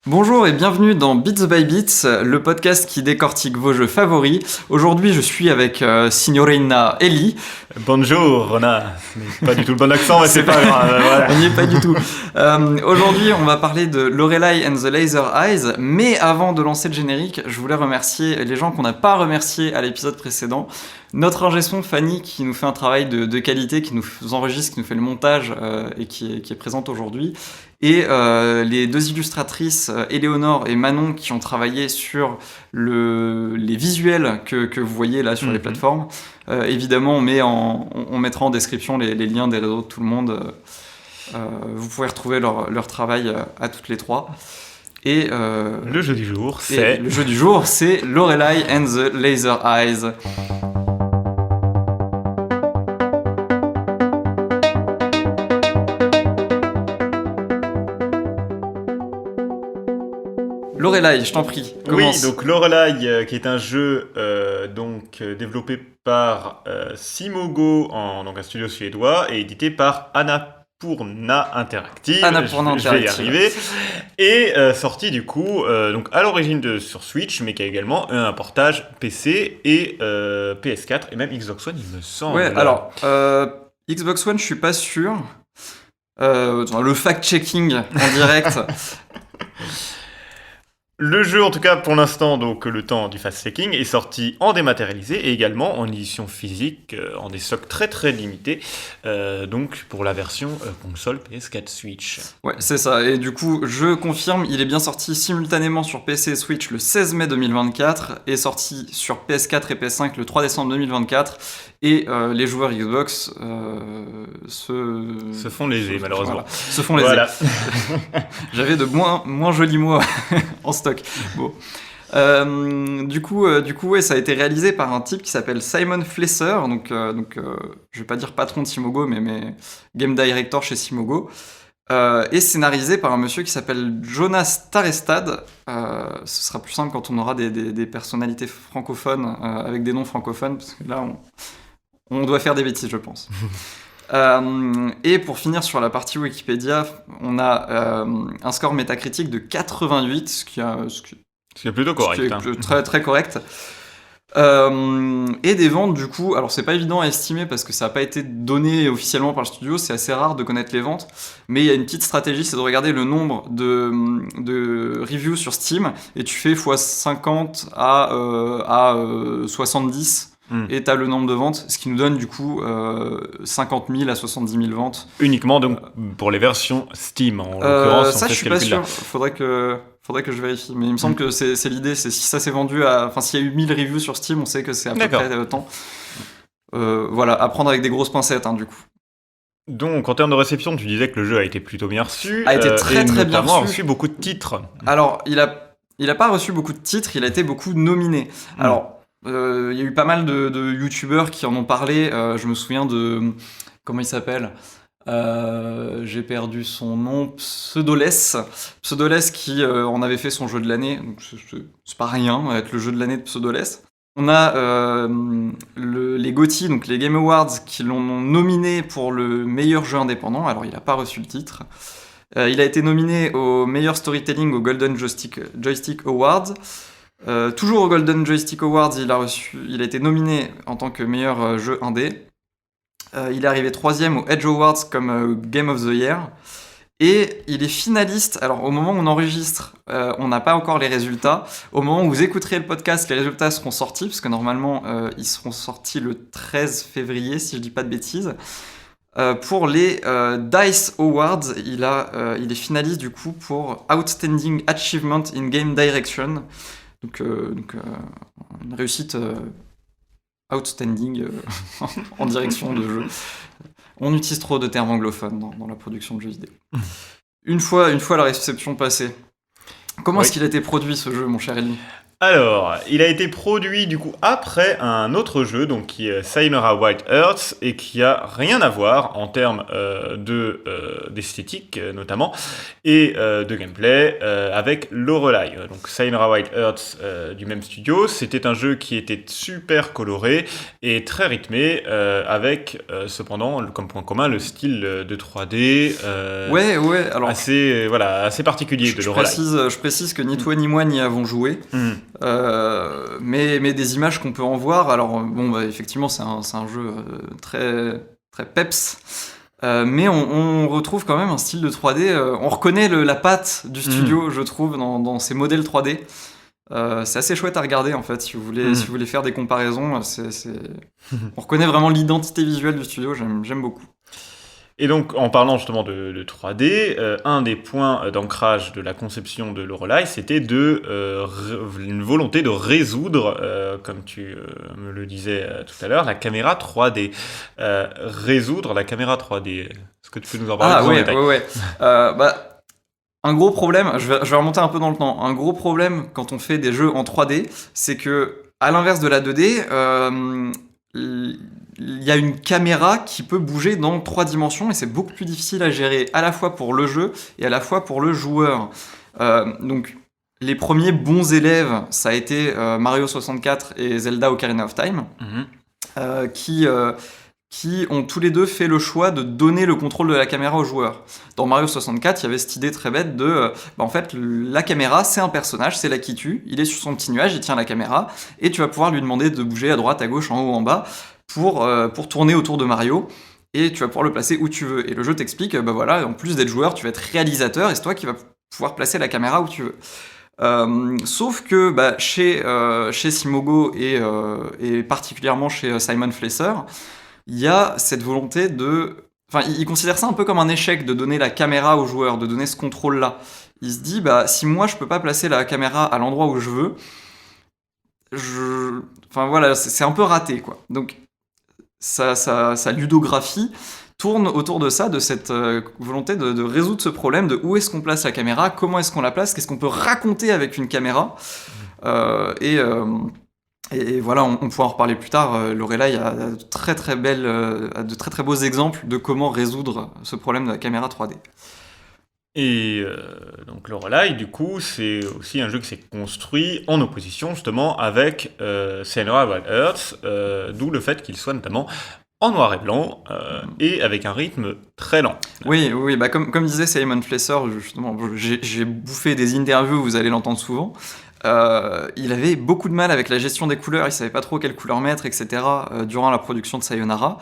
Bonjour et bienvenue dans Bits by Bits, le podcast qui décortique vos jeux favoris. Aujourd'hui, je suis avec Signorina Ellie. Bonjour, Rona. Pas du tout le bon accent, mais c'est pas grave. Voilà. On n'y est pas du tout. Aujourd'hui, on va parler de Lorelai and the Laser Eyes. Mais avant de lancer le générique, je voulais remercier les gens qu'on n'a pas remerciés à l'épisode précédent. Notre ingé son, Fanny, qui nous fait un travail de qualité, qui nous enregistre, qui nous fait le montage et qui est présente aujourd'hui. Et les deux illustratrices, Éléonore et Manon, qui ont travaillé sur les visuels que vous voyez là sur les plateformes. Évidemment, on mettra en description les liens des réseaux de tout le monde. Vous pouvez retrouver leur travail à toutes les trois. Et le jeu du jour, c'est Lorelai and the Laser Eyes. Lorelai, je t'en prie, commence. Oui, donc Lorelai, qui est un jeu développé par Simogo, donc un studio suédois, et édité par Annapurna Interactive. Je vais y arriver. Et sorti du coup, donc à l'origine sur Switch, mais qui a également un portage PC et PS4 et même Xbox One, il me semble. Ouais, alors Xbox One, je suis pas sûr. Le fact-checking en direct. Le jeu, en tout cas pour l'instant, donc le temps du fast-checking, est sorti en dématérialisé et également en édition physique, en des stocks très très limités, donc pour la version console PS4 Switch. Ouais, c'est ça. Et du coup, je confirme, il est bien sorti simultanément sur PC et Switch le 16 mai 2024 et sorti sur PS4 et PS5 le 3 décembre 2024. Et les joueurs Xbox se font léser, malheureusement. Voilà, se font léser. Voilà. J'avais de moins jolis mots en stock. Bon. Du coup, ouais, ça a été réalisé par un type qui s'appelle Simon Flesser, donc je vais pas dire patron de Simogo, mais game director chez Simogo, et scénarisé par un monsieur qui s'appelle Jonas Tarestad. Ce sera plus simple quand on aura des personnalités francophones avec des noms francophones, parce que là, on doit faire des bêtises, je pense. Et pour finir sur la partie Wikipédia, on a un score métacritique de 88, ce qui est plutôt correct. Très, très correct. Et des ventes, du coup, alors c'est pas évident à estimer parce que ça n'a pas été donné officiellement par le studio, c'est assez rare de connaître les ventes, mais il y a une petite stratégie, c'est de regarder le nombre de reviews sur Steam, et tu fais x50 à 70. Et t'as le nombre de ventes, ce qui nous donne du coup 50 000 à 70 000 ventes. Uniquement donc pour les versions Steam, en l'occurrence. Ça, je suis pas sûr. Faudrait que je vérifie. Mais il me semble que c'est l'idée. C'est si ça s'est vendu s'il y a eu 1000 reviews sur Steam, on sait que c'est à peu près temps. Voilà, à prendre avec des grosses pincettes, du coup. Donc, en termes de réception, tu disais que le jeu a été plutôt bien reçu. A été très très bien reçu. Il a reçu beaucoup de titres. Alors, il a pas reçu beaucoup de titres, il a été beaucoup nominé. Alors, il y a eu pas mal de youtubeurs qui en ont parlé. Je me souviens de... Comment il s'appelle ? J'ai perdu son nom. Pseudoless qui en avait fait son jeu de l'année. Donc c'est pas rien être le jeu de l'année de Pseudoless. On a les GOTY, donc les Game Awards, qui l'ont nominé pour le meilleur jeu indépendant. Alors il a pas reçu le titre. Il a été nominé au meilleur storytelling au Golden Joystick Awards. Toujours au Golden Joystick Awards, il a été nominé en tant que meilleur jeu indé. Il est arrivé 3e au Edge Awards comme Game of the Year. Et il est finaliste. Alors, au moment où on enregistre, on n'a pas encore les résultats. Au moment où vous écouterez le podcast, les résultats seront sortis, parce que normalement, ils seront sortis le 13 février, si je dis pas de bêtises. Pour les DICE Awards, il est finaliste du coup pour Outstanding Achievement in Game Direction. Donc une réussite outstanding en direction de jeu. On utilise trop de termes anglophones dans la production de jeux vidéo. Une fois la réception passée, comment est-ce qu'il a été produit ce jeu, mon cher Eli ? Alors, il a été produit du coup après un autre jeu, donc qui est Sayonara Wild Hearts, et qui a rien à voir en termes d'esthétique notamment, et de gameplay avec Lorelei. Donc Sayonara Wild Hearts du même studio, c'était un jeu qui était super coloré et très rythmé, avec cependant comme point commun le style de 3D Ouais, alors assez particulier de Lorelei. Je précise que ni toi ni moi n'y avons joué. Mais des images qu'on peut en voir, alors bon, bah, effectivement c'est un jeu très, très peps, mais on retrouve quand même un style de 3D, on reconnaît la patte du studio, je trouve, dans ces modèles 3D. C'est assez chouette à regarder en fait, si vous voulez faire des comparaisons, on reconnaît vraiment l'identité visuelle du studio, j'aime beaucoup. Et donc, en parlant justement de 3D, un des points d'ancrage de la conception de Lorelei, c'était une volonté de résoudre, comme tu me le disais tout à l'heure, la caméra 3D. Résoudre la caméra 3D. Est-ce que tu peux nous en parler plus en détail ? Ouais. Un gros problème, je vais remonter un peu dans le temps, un gros problème quand on fait des jeux en 3D, c'est que, à l'inverse de la 2D, il y a une caméra qui peut bouger dans 3 dimensions et c'est beaucoup plus difficile à gérer à la fois pour le jeu et à la fois pour le joueur. Donc les premiers bons élèves, ça a été Mario 64 et Zelda Ocarina of Time, qui ont tous les deux fait le choix de donner le contrôle de la caméra au joueur. Dans Mario 64, il y avait cette idée très bête de... en fait, la caméra, c'est un personnage, c'est Lakitu, il est sur son petit nuage, il tient la caméra, et tu vas pouvoir lui demander de bouger à droite, à gauche, en haut, en bas, pour tourner autour de Mario, et tu vas pouvoir le placer où tu veux. Et le jeu t'explique, en plus d'être joueur, tu vas être réalisateur, et c'est toi qui vas pouvoir placer la caméra où tu veux. Sauf que chez Simogo et particulièrement chez Simon Flesser, il y a cette volonté de... Enfin, il considère ça un peu comme un échec de donner la caméra au joueur, de donner ce contrôle-là. Il se dit, si moi je peux pas placer la caméra à l'endroit où je veux, c'est un peu raté, quoi. Donc, sa ludographie tourne autour de ça, de cette volonté de résoudre ce problème de où est-ce qu'on place la caméra, comment est-ce qu'on la place, qu'est-ce qu'on peut raconter avec une caméra. Et voilà, on pourra en reparler plus tard. Lorelei a de très très beaux exemples de comment résoudre ce problème de la caméra 3D. Et donc Lorelei, du coup, c'est aussi un jeu qui s'est construit en opposition justement avec Sayonara Wild Hearts, d'où le fait qu'il soit notamment en noir et blanc et avec un rythme très lent. Oui, comme disait Simon Flesser, justement, j'ai bouffé des interviews, vous allez l'entendre souvent. Il avait beaucoup de mal avec la gestion des couleurs, il savait pas trop quelle couleur mettre, etc. Durant la production de Sayonara.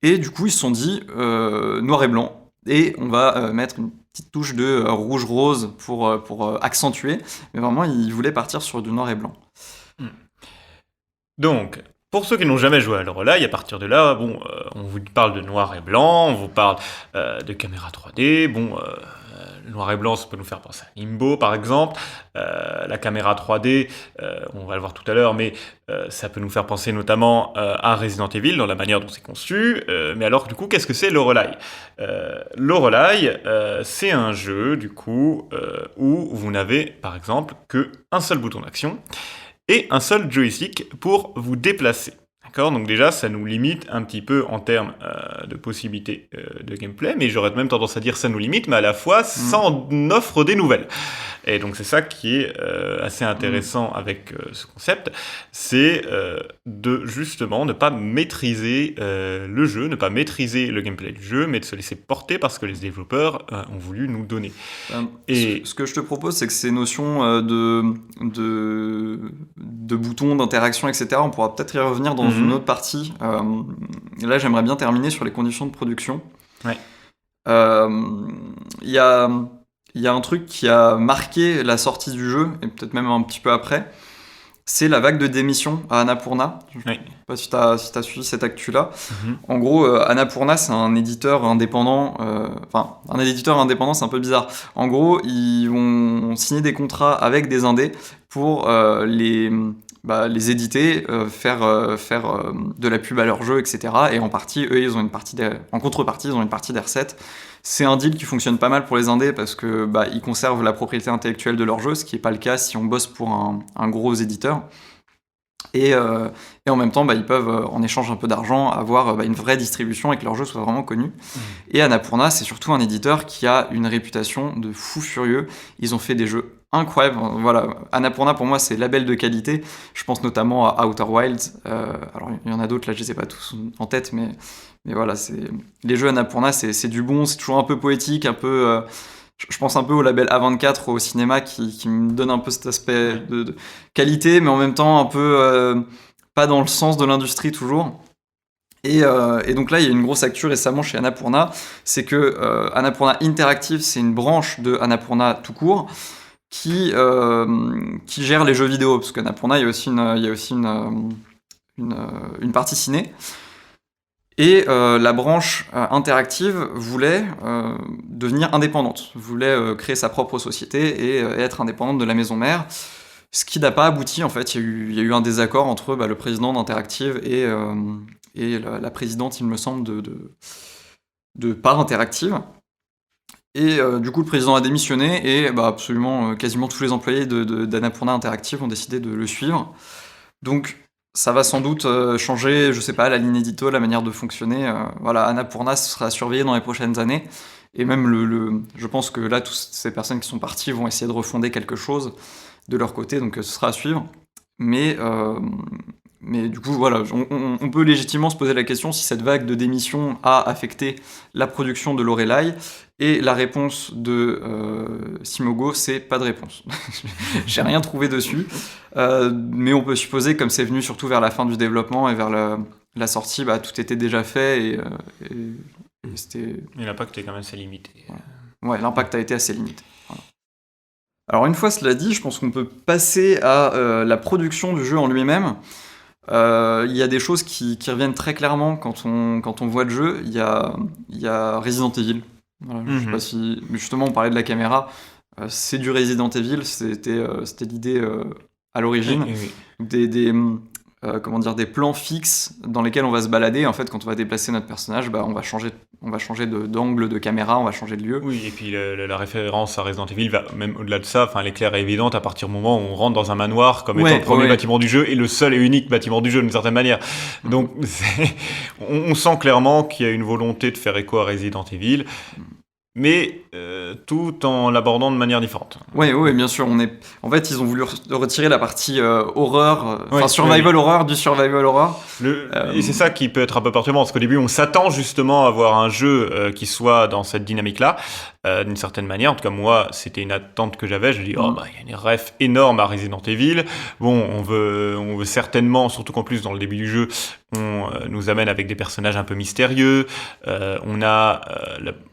Et du coup, ils se sont dit noir et blanc. Et on va mettre une petite touche de rouge-rose pour accentuer. Mais vraiment, ils voulaient partir sur du noir et blanc. Donc, pour ceux qui n'ont jamais joué à Lorelei, à partir de là, on vous parle de noir et blanc, on vous parle de caméra 3D, le noir et blanc, ça peut nous faire penser à Limbo, par exemple. La caméra 3D, on va le voir tout à l'heure, mais ça peut nous faire penser notamment à Resident Evil, dans la manière dont c'est conçu. Mais alors, du coup, qu'est-ce que c'est Lorelei ? Lorelei, c'est un jeu, du coup, où vous n'avez, par exemple, qu'un seul bouton d'action et un seul joystick pour vous déplacer. D'accord ? Donc déjà, ça nous limite un petit peu en termes de possibilités de gameplay, mais j'aurais même tendance à dire ça nous limite, mais à la fois, ça en offre des nouvelles. Et donc c'est ça qui est assez intéressant avec ce concept, c'est de justement ne pas maîtriser le jeu, ne pas maîtriser le gameplay du jeu, mais de se laisser porter par ce que les développeurs ont voulu nous donner. Et ce que je te propose, c'est que ces notions de boutons, d'interaction, etc., on pourra peut-être y revenir dans une autre partie. Là, j'aimerais bien terminer sur les conditions de production. Ouais. Il y a un truc qui a marqué la sortie du jeu, et peut-être même un petit peu après, c'est la vague de démission à Annapurna. Je ne sais pas si tu as suivi cette actu-là. En gros, Annapurna, c'est un éditeur indépendant. Un éditeur indépendant, c'est un peu bizarre. En gros, ils vont signer des contrats avec des indés pour les éditer, faire de la pub à leur jeu, etc. Et en partie, eux, en contrepartie, ils ont une partie des recettes. C'est un deal qui fonctionne pas mal pour les indés parce que ils conservent la propriété intellectuelle de leur jeu, ce qui n'est pas le cas si on bosse pour un gros éditeur. Et en même temps, ils peuvent, en échange un peu d'argent, avoir une vraie distribution et que leur jeu soit vraiment connu. Et Annapurna, c'est surtout un éditeur qui a une réputation de fou furieux. Ils ont fait des jeux incroyables. Voilà, Annapurna, pour moi, c'est label de qualité. Je pense notamment à Outer Wilds. Alors, il y en a d'autres, là, je les ai pas tous en tête, mais voilà, les jeux Annapurna, c'est du bon, c'est toujours un peu poétique, un peu... Je pense un peu au label A24 au cinéma qui me donne un peu cet aspect de qualité, mais en même temps un peu pas dans le sens de l'industrie toujours. Et donc là, il y a une grosse actu récemment chez Annapurna, c'est que Annapurna Interactive, c'est une branche de Annapurna tout court qui gère les jeux vidéo, parce qu'Annapurna, il y a aussi une partie ciné. Et la branche interactive voulait devenir indépendante, voulait créer sa propre société et être indépendante de la maison mère, ce qui n'a pas abouti en fait. Il y a eu un désaccord entre le président d'Interactive et la présidente, il me semble, de Part Interactive. Et du coup, le président a démissionné et absolument quasiment tous les employés d'Annapurna Interactive ont décidé de le suivre. Donc ça va sans doute changer, je sais pas, la ligne édito, la manière de fonctionner. Annapurna sera surveillé dans les prochaines années. Et même je pense que là, toutes ces personnes qui sont parties vont essayer de refonder quelque chose de leur côté, donc ce sera à suivre. Mais du coup, voilà, on peut légitimement se poser la question si cette vague de démission a affecté la production de Lorelai. Et la réponse de Simogo, c'est pas de réponse. J'ai rien trouvé dessus. Mais on peut supposer, comme c'est venu surtout vers la fin du développement et vers la sortie, tout était déjà fait et c'était... Et l'impact est quand même assez limité. Ouais, l'impact a été assez limité. Voilà. Alors une fois cela dit, je pense qu'on peut passer à la production du jeu en lui-même. Il y a des choses qui reviennent très clairement quand on voit le jeu. Il y a Resident Evil. Voilà, je sais pas si... Mais justement, on parlait de la caméra. C'est du Resident Evil. C'était l'idée à l'origine. Oui. Des plans fixes dans lesquels on va se balader. En fait, quand on va déplacer notre personnage, on va changer d'angle de caméra, on va changer de lieu. Oui, et puis la référence à Resident Evil va même au-delà de ça. Elle est claire et évidente à partir du moment où on rentre dans un manoir comme étant le premier bâtiment du jeu et le seul et unique bâtiment du jeu d'une certaine manière. Donc, on sent clairement qu'il y a une volonté de faire écho à Resident Evil. Mais tout en l'abordant de manière différente. Oui, bien sûr. En fait, ils ont voulu retirer la partie horreur, survival horror du survival horror. Et c'est ça qui peut être un peu perturbant, parce qu'au début, on s'attend justement à avoir un jeu qui soit dans cette dynamique-là, d'une certaine manière. En tout cas, moi, c'était une attente que j'avais. Je me dis, il y a une ref énorme à Resident Evil. Bon, on veut certainement, surtout qu'en plus, dans le début du jeu, on nous amène avec des personnages un peu mystérieux. On a,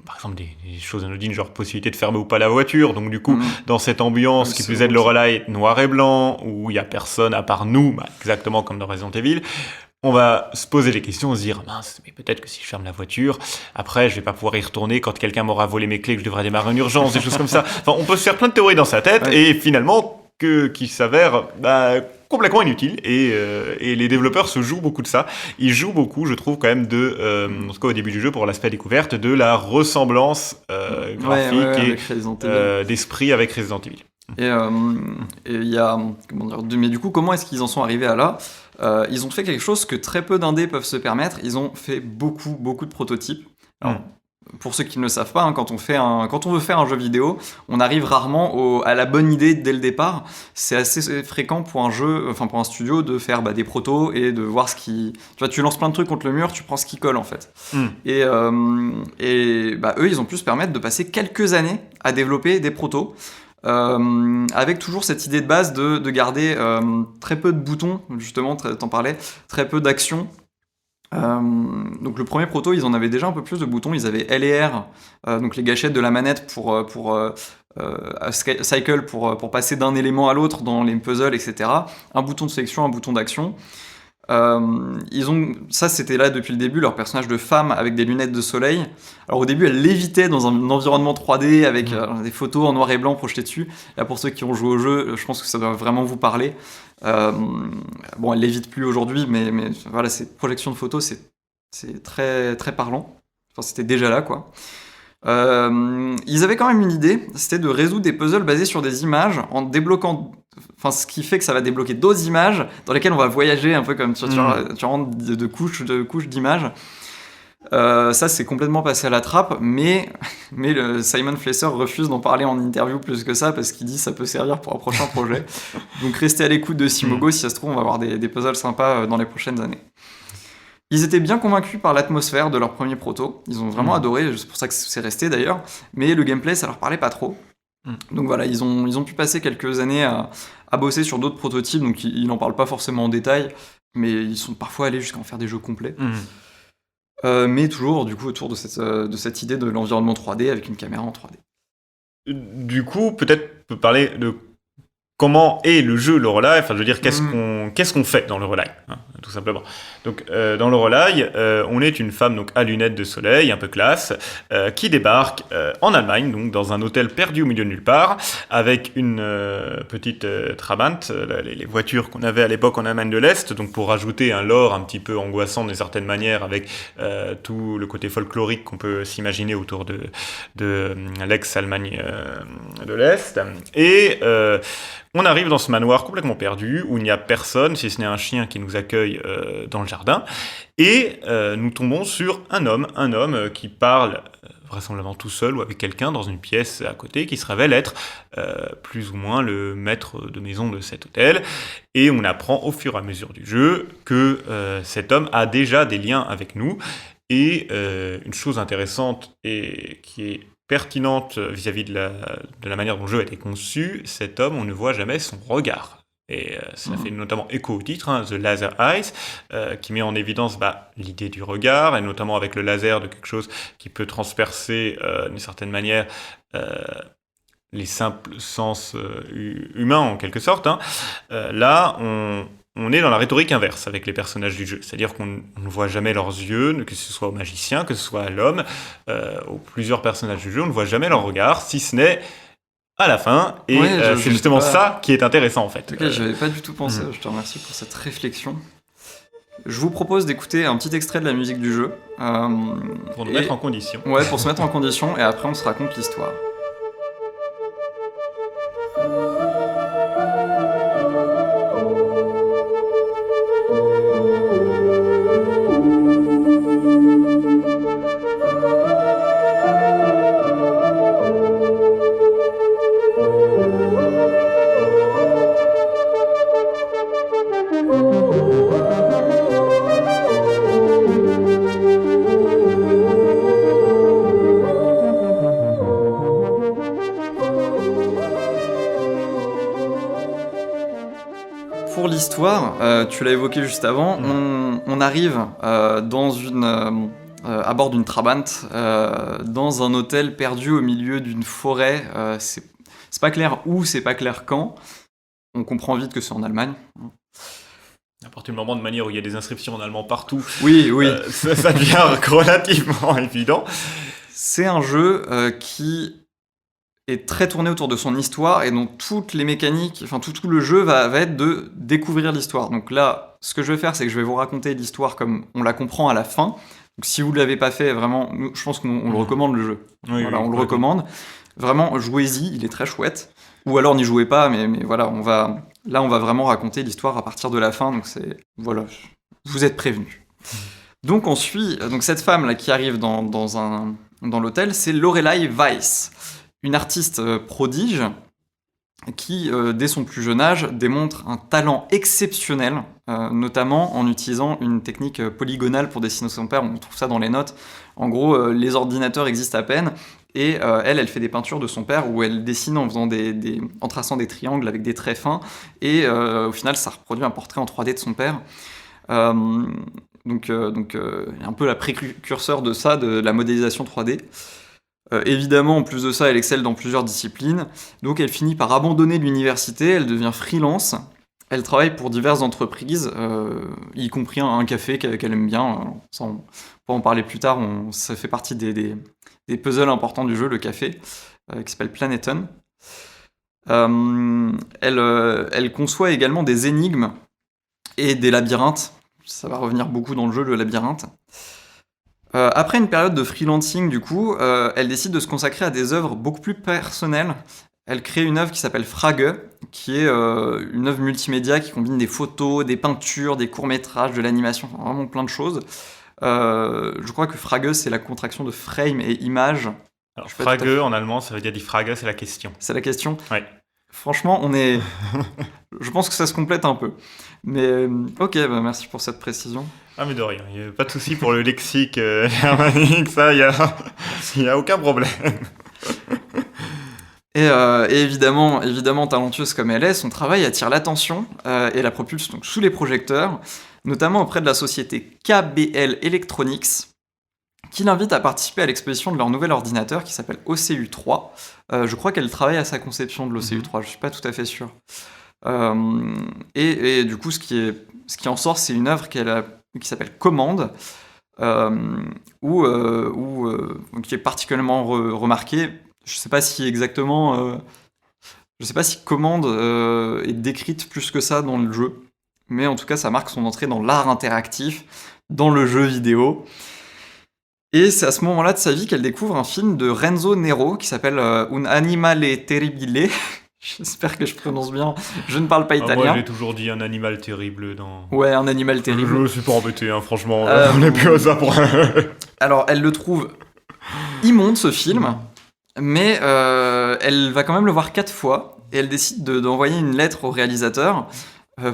par exemple, des choses anodines, genre possibilité de fermer ou pas la voiture. Donc du coup, dans cette ambiance qui plus est de Lorelai noir et blanc, où il n'y a personne à part nous, exactement comme dans Resident Evil, on va se poser les questions, on se dire, mince, mais peut-être que si je ferme la voiture, après, je vais pas pouvoir y retourner quand quelqu'un m'aura volé mes clés, que je devrais démarrer en urgence, des choses comme ça. Enfin, on peut se faire plein de théories dans sa tête, et finalement, qui s'avèrent complètement inutiles, et les développeurs se jouent beaucoup de ça. Ils jouent beaucoup, je trouve, quand même, en tout cas au début du jeu, pour l'aspect découverte, de la ressemblance graphique et d'esprit avec Resident Evil. Et il y a... Mais du coup, comment est-ce qu'ils en sont arrivés à là ? Ils ont fait quelque chose que très peu d'indés peuvent se permettre. Ils ont fait beaucoup de prototypes. Alors, pour ceux qui ne le savent pas, quand on veut faire un jeu vidéo, on arrive rarement à la bonne idée dès le départ. C'est assez fréquent pour un studio de faire des protos et de voir ce qui... Tu lances plein de trucs contre le mur, tu prends ce qui colle en fait. Et eux, ils ont pu se permettre de passer quelques années à développer des protos. Avec toujours cette idée de base de garder très peu de boutons, justement, t'en parlais, très peu d'actions. Donc le premier proto, ils en avaient déjà un peu plus de boutons. Ils avaient L et R, donc les gâchettes de la manette pour cycle pour passer d'un élément à l'autre dans les puzzles, etc. Un bouton de sélection, un bouton d'action. Ça c'était là depuis le début, leur personnage de femme avec des lunettes de soleil. Alors au début elle lévitait dans un environnement 3D avec des photos en noir et blanc projetées dessus. Là pour ceux qui ont joué au jeu, je pense que ça doit vraiment vous parler. Bon, elle lévite plus aujourd'hui, mais voilà, cette projection de photos c'est très, très parlant. Enfin, c'était déjà là quoi. Ils avaient quand même une idée, c'était de résoudre des puzzles basés sur des images en débloquant, enfin ce qui fait que ça va débloquer d'autres images dans lesquelles on va voyager un peu comme tu rentres de couches d'images. Ça c'est complètement passé à la trappe, mais le Simon Flesser refuse d'en parler en interview plus que ça parce qu'il dit que ça peut servir pour un prochain projet. Donc restez à l'écoute de Simogo, si ça se trouve on va avoir des puzzles sympas dans les prochaines années. Ils étaient bien convaincus par l'atmosphère de leur premier proto. Ils ont vraiment adoré, c'est pour ça que c'est resté d'ailleurs. Mais le gameplay, ça leur parlait pas trop. Donc voilà, ils ont pu passer quelques années à bosser sur d'autres prototypes. Donc ils n'en parlent pas forcément en détail, mais ils sont parfois allés jusqu'à en faire des jeux complets. Mais toujours du coup autour de cette idée de l'environnement 3D avec une caméra en 3D. Du coup, peut-être on peut parler de comment est le jeu le Relay, enfin je veux dire qu'est-ce qu'on fait dans le Relay, hein, tout simplement. Donc dans le Relay, on est une femme donc à lunettes de soleil, un peu classe, qui débarque en Allemagne, donc dans un hôtel perdu au milieu de nulle part, avec une petite Trabant, les voitures qu'on avait à l'époque en Allemagne de l'Est, donc pour rajouter un lore un petit peu angoissant d'une certaine manière avec tout le côté folklorique qu'on peut s'imaginer autour de l'ex-Allemagne de l'Est. Et on arrive dans ce manoir complètement perdu, où il n'y a personne, si ce n'est un chien qui nous accueille dans le jardin. Et nous tombons sur un homme qui parle vraisemblablement tout seul ou avec quelqu'un dans une pièce à côté, qui se révèle être plus ou moins le maître de maison de cet hôtel. Et on apprend au fur et à mesure du jeu que cet homme a déjà des liens avec nous. Et une chose intéressante et qui est pertinente vis-à-vis de la manière dont le jeu a été conçu, cet homme, on ne voit jamais son regard. Et ça fait notamment écho au titre, hein, The Laser Eyes, qui met en évidence l'idée du regard, et notamment avec le laser de quelque chose qui peut transpercer d'une certaine manière les simples sens humains en quelque sorte. Hein. Là, on est dans la rhétorique inverse avec les personnages du jeu. C'est-à-dire qu'on ne voit jamais leurs yeux, que ce soit au magicien, que ce soit à l'homme, aux plusieurs personnages du jeu, on ne voit jamais leur regard, si ce n'est à la fin. Et c'est justement ça qui est intéressant en fait. Ok, j'avais pas du tout pensé, je te remercie pour cette réflexion. Je vous propose d'écouter un petit extrait de la musique du jeu. Pour nous mettre en condition. Ouais, pour se mettre en condition, et après on se raconte l'histoire. Pour l'histoire, tu l'as évoqué juste avant, on arrive à bord d'une Trabant, dans un hôtel perdu au milieu d'une forêt. C'est pas clair où, c'est pas clair quand. On comprend vite que c'est en Allemagne. À partir du moment de manière où il y a des inscriptions en allemand partout, oui. Ça devient relativement évident. C'est un jeu qui est très tourné autour de son histoire et dont toutes les mécaniques, enfin tout le jeu va être de découvrir l'histoire. Donc là, ce que je vais faire, c'est que je vais vous raconter l'histoire comme on la comprend à la fin. Donc si vous ne l'avez pas fait, vraiment, je pense qu'on le recommande le jeu. On le recommande. Vraiment, jouez-y, il est très chouette. Ou alors n'y jouez pas, mais voilà, on va vraiment raconter l'histoire à partir de la fin. Donc voilà, vous êtes prévenus. Donc on suit cette femme là qui arrive dans l'hôtel, c'est Lorelei Weiss. Une artiste prodige qui, dès son plus jeune âge, démontre un talent exceptionnel, notamment en utilisant une technique polygonale pour dessiner son père. On trouve ça dans les notes. En gros, les ordinateurs existent à peine, et elle fait des peintures de son père où elle dessine en faisant en traçant des triangles avec des traits fins, et au final, ça reproduit un portrait en 3D de son père. Donc, un peu la précurseur de ça, de la modélisation 3D. Évidemment, en plus de ça, elle excelle dans plusieurs disciplines. Donc elle finit par abandonner l'université, elle devient freelance. Elle travaille pour diverses entreprises, y compris un café qu'elle aime bien. Ça, on pourra en parler plus tard. Ça fait partie des puzzles importants du jeu, le café, qui s'appelle Planeton. Elle conçoit également des énigmes et des labyrinthes. Ça va revenir beaucoup dans le jeu, le labyrinthe. Après une période de freelancing, du coup, elle décide de se consacrer à des œuvres beaucoup plus personnelles. Elle crée une œuvre qui s'appelle Frage, qui est une œuvre multimédia qui combine des photos, des peintures, des courts-métrages, de l'animation, enfin, vraiment plein de choses. Je crois que Frage, c'est la contraction de frame et image. Alors, Frage, en allemand, ça veut dire die Frage, c'est la question. C'est la question. Oui. Franchement, je pense que ça se complète un peu. Mais ok, merci pour cette précision. Ah mais de rien, il n'y a pas de souci pour le lexique germanique, ça, il y a aucun problème. Et évidemment, talentueuse comme elle est, son travail attire l'attention et la propulse donc sous les projecteurs, notamment auprès de la société KBL Electronics, qui l'invite à participer à l'exposition de leur nouvel ordinateur qui s'appelle OCU3. Je crois qu'elle travaille à sa conception de l'OCU3, je suis pas tout à fait sûr. Et du coup, ce qui en sort, c'est une œuvre qui s'appelle Commande, qui est particulièrement remarquée. Je sais pas si exactement, je sais pas si Commande est décrite plus que ça dans le jeu, mais en tout cas, ça marque son entrée dans l'art interactif, dans le jeu vidéo. Et c'est à ce moment-là de sa vie qu'elle découvre un film de Renzo Nero qui s'appelle Un animale terribile. J'espère que je prononce bien. Je ne parle pas italien. Moi, j'ai toujours dit un animal terrible dans... Ouais, un animal terrible. Je me suis pas embêté, hein, franchement. On n'est plus à ça pour... Alors, elle le trouve immonde, ce film, mais elle va quand même le voir 4 fois, et elle décide d'envoyer une lettre au réalisateur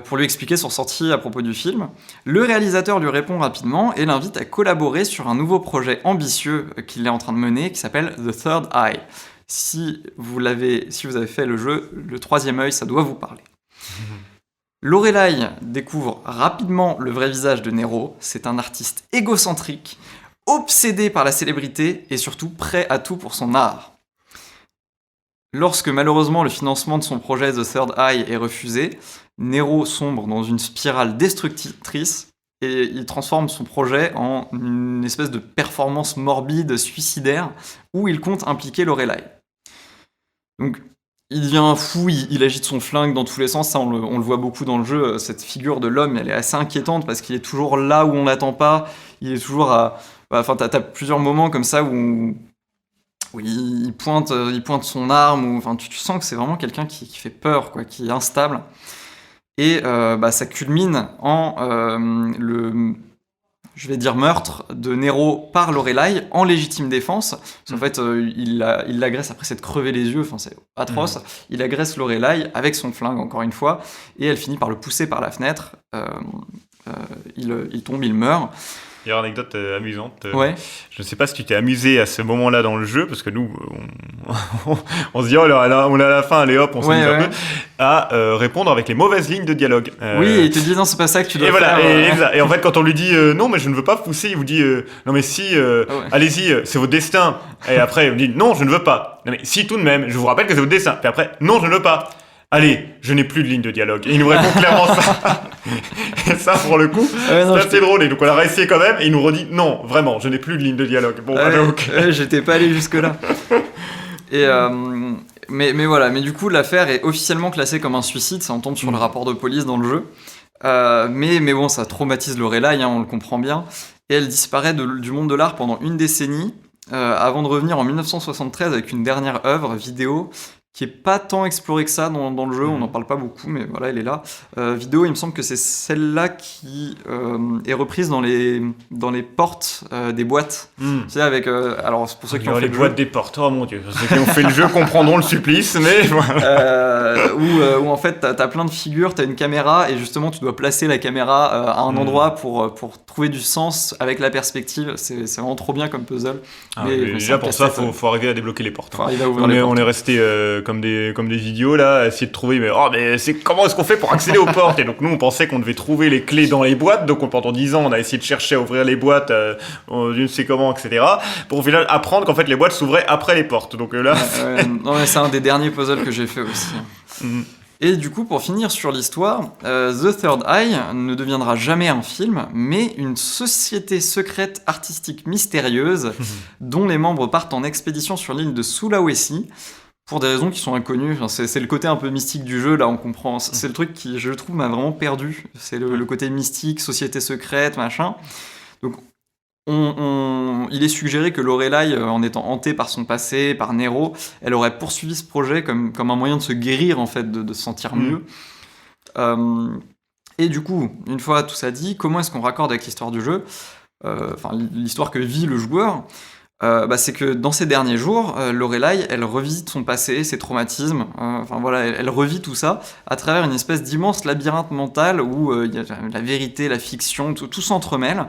pour lui expliquer son ressenti à propos du film. Le réalisateur lui répond rapidement et l'invite à collaborer sur un nouveau projet ambitieux qu'il est en train de mener, qui s'appelle The Third Eye. Si vous avez fait le jeu, le troisième œil, ça doit vous parler. Lorelai découvre rapidement le vrai visage de Nero. C'est un artiste égocentrique, obsédé par la célébrité et surtout prêt à tout pour son art. Lorsque malheureusement le financement de son projet The Third Eye est refusé, Nero sombre dans une spirale destructrice et il transforme son projet en une espèce de performance morbide, suicidaire, où il compte impliquer Lorelai. Donc, il devient fou, il agite son flingue dans tous les sens, ça on le voit beaucoup dans le jeu, cette figure de l'homme, elle est assez inquiétante parce qu'il est toujours là où on l'attend pas, il est toujours à... Enfin, t'as plusieurs moments comme ça où il pointe son arme, enfin, tu sens que c'est vraiment quelqu'un qui fait peur, quoi, qui est instable. Et ça culmine en je vais dire meurtre de Nero par Lorelai en légitime défense. En fait, il l'agresse après s'être crevé les yeux, enfin c'est atroce. Il agresse Lorelai avec son flingue encore une fois, et elle finit par le pousser par la fenêtre. Il tombe, il meurt. Il y a une anecdote amusante. Ouais. Je ne sais pas si tu t'es amusé à ce moment-là dans le jeu, parce que nous, on se dit, oh là, on est à la fin, allez hop, on s'amuse un peu, à répondre avec les mauvaises lignes de dialogue. Oui, et il te dit, non, c'est pas ça que tu dois faire. Voilà, et en fait, quand on lui dit, non, mais je ne veux pas pousser, il vous dit, non, mais si, allez-y, c'est votre destin. Et après, il vous dit, non, je ne veux pas. Non, mais si, tout de même, je vous rappelle que c'est votre destin. Puis après, non, je ne veux pas. Allez, je n'ai plus de ligne de dialogue. Et il nous répond clairement ça. Et ça, pour le coup, c'est assez drôle. Et donc, on a réussi quand même. Et il nous redit, non, vraiment, je n'ai plus de ligne de dialogue. Bon, donc... j'étais pas allé jusque-là. Et mais voilà. Mais du coup, l'affaire est officiellement classée comme un suicide. Ça, on tombe sur le rapport de police dans le jeu. Mais bon, ça traumatise Lorelai, on le comprend bien. Et elle disparaît du monde de l'art pendant une décennie, avant de revenir en 1973 avec une dernière œuvre vidéo qui est pas tant explorée que ça dans le jeu, on n'en parle pas beaucoup, mais voilà, elle est là. Vidéo, il me semble que c'est celle-là qui est reprise dans les portes des boîtes. Tu sais, avec... alors, c'est pour ceux qui ont fait les le boîtes jeu. des portes, oh mon Dieu, ceux qui ont fait le jeu comprendront le supplice, mais voilà. Où en fait, t'as plein de figures, t'as une caméra, et justement, tu dois placer la caméra à un endroit pour trouver du sens avec la perspective. C'est vraiment trop bien comme puzzle. Mais déjà, pour ça, faut arriver à débloquer les portes. On est resté... comme des idiots là, à essayer de trouver, mais comment est-ce qu'on fait pour accéder aux portes? Et donc nous on pensait qu'on devait trouver les clés dans les boîtes, donc pendant 10 ans on a essayé de chercher à ouvrir les boîtes, je ne sais comment, etc. Pour au final apprendre qu'en fait les boîtes s'ouvraient après les portes. Donc là. Non, mais c'est un des derniers puzzles que j'ai fait aussi. Et du coup, pour finir sur l'histoire, The Third Eye ne deviendra jamais un film, mais une société secrète artistique mystérieuse dont les membres partent en expédition sur l'île de Sulawesi pour des raisons qui sont inconnues. Enfin, c'est le côté un peu mystique du jeu, là, on comprend. C'est le truc qui, je trouve, m'a vraiment perdu. C'est le côté mystique, société secrète, machin. Donc, il est suggéré que Lorelai, en étant hantée par son passé, par Nero, elle aurait poursuivi ce projet comme un moyen de se guérir, en fait, de se sentir mieux. Et du coup, une fois tout ça dit, comment est-ce qu'on raccorde avec l'histoire du jeu ? L'histoire que vit le joueur, c'est que dans ces derniers jours, Lorelai, elle revisite son passé, ses traumatismes, elle revit tout ça à travers une espèce d'immense labyrinthe mental où il y a la vérité, la fiction, tout s'entremêle.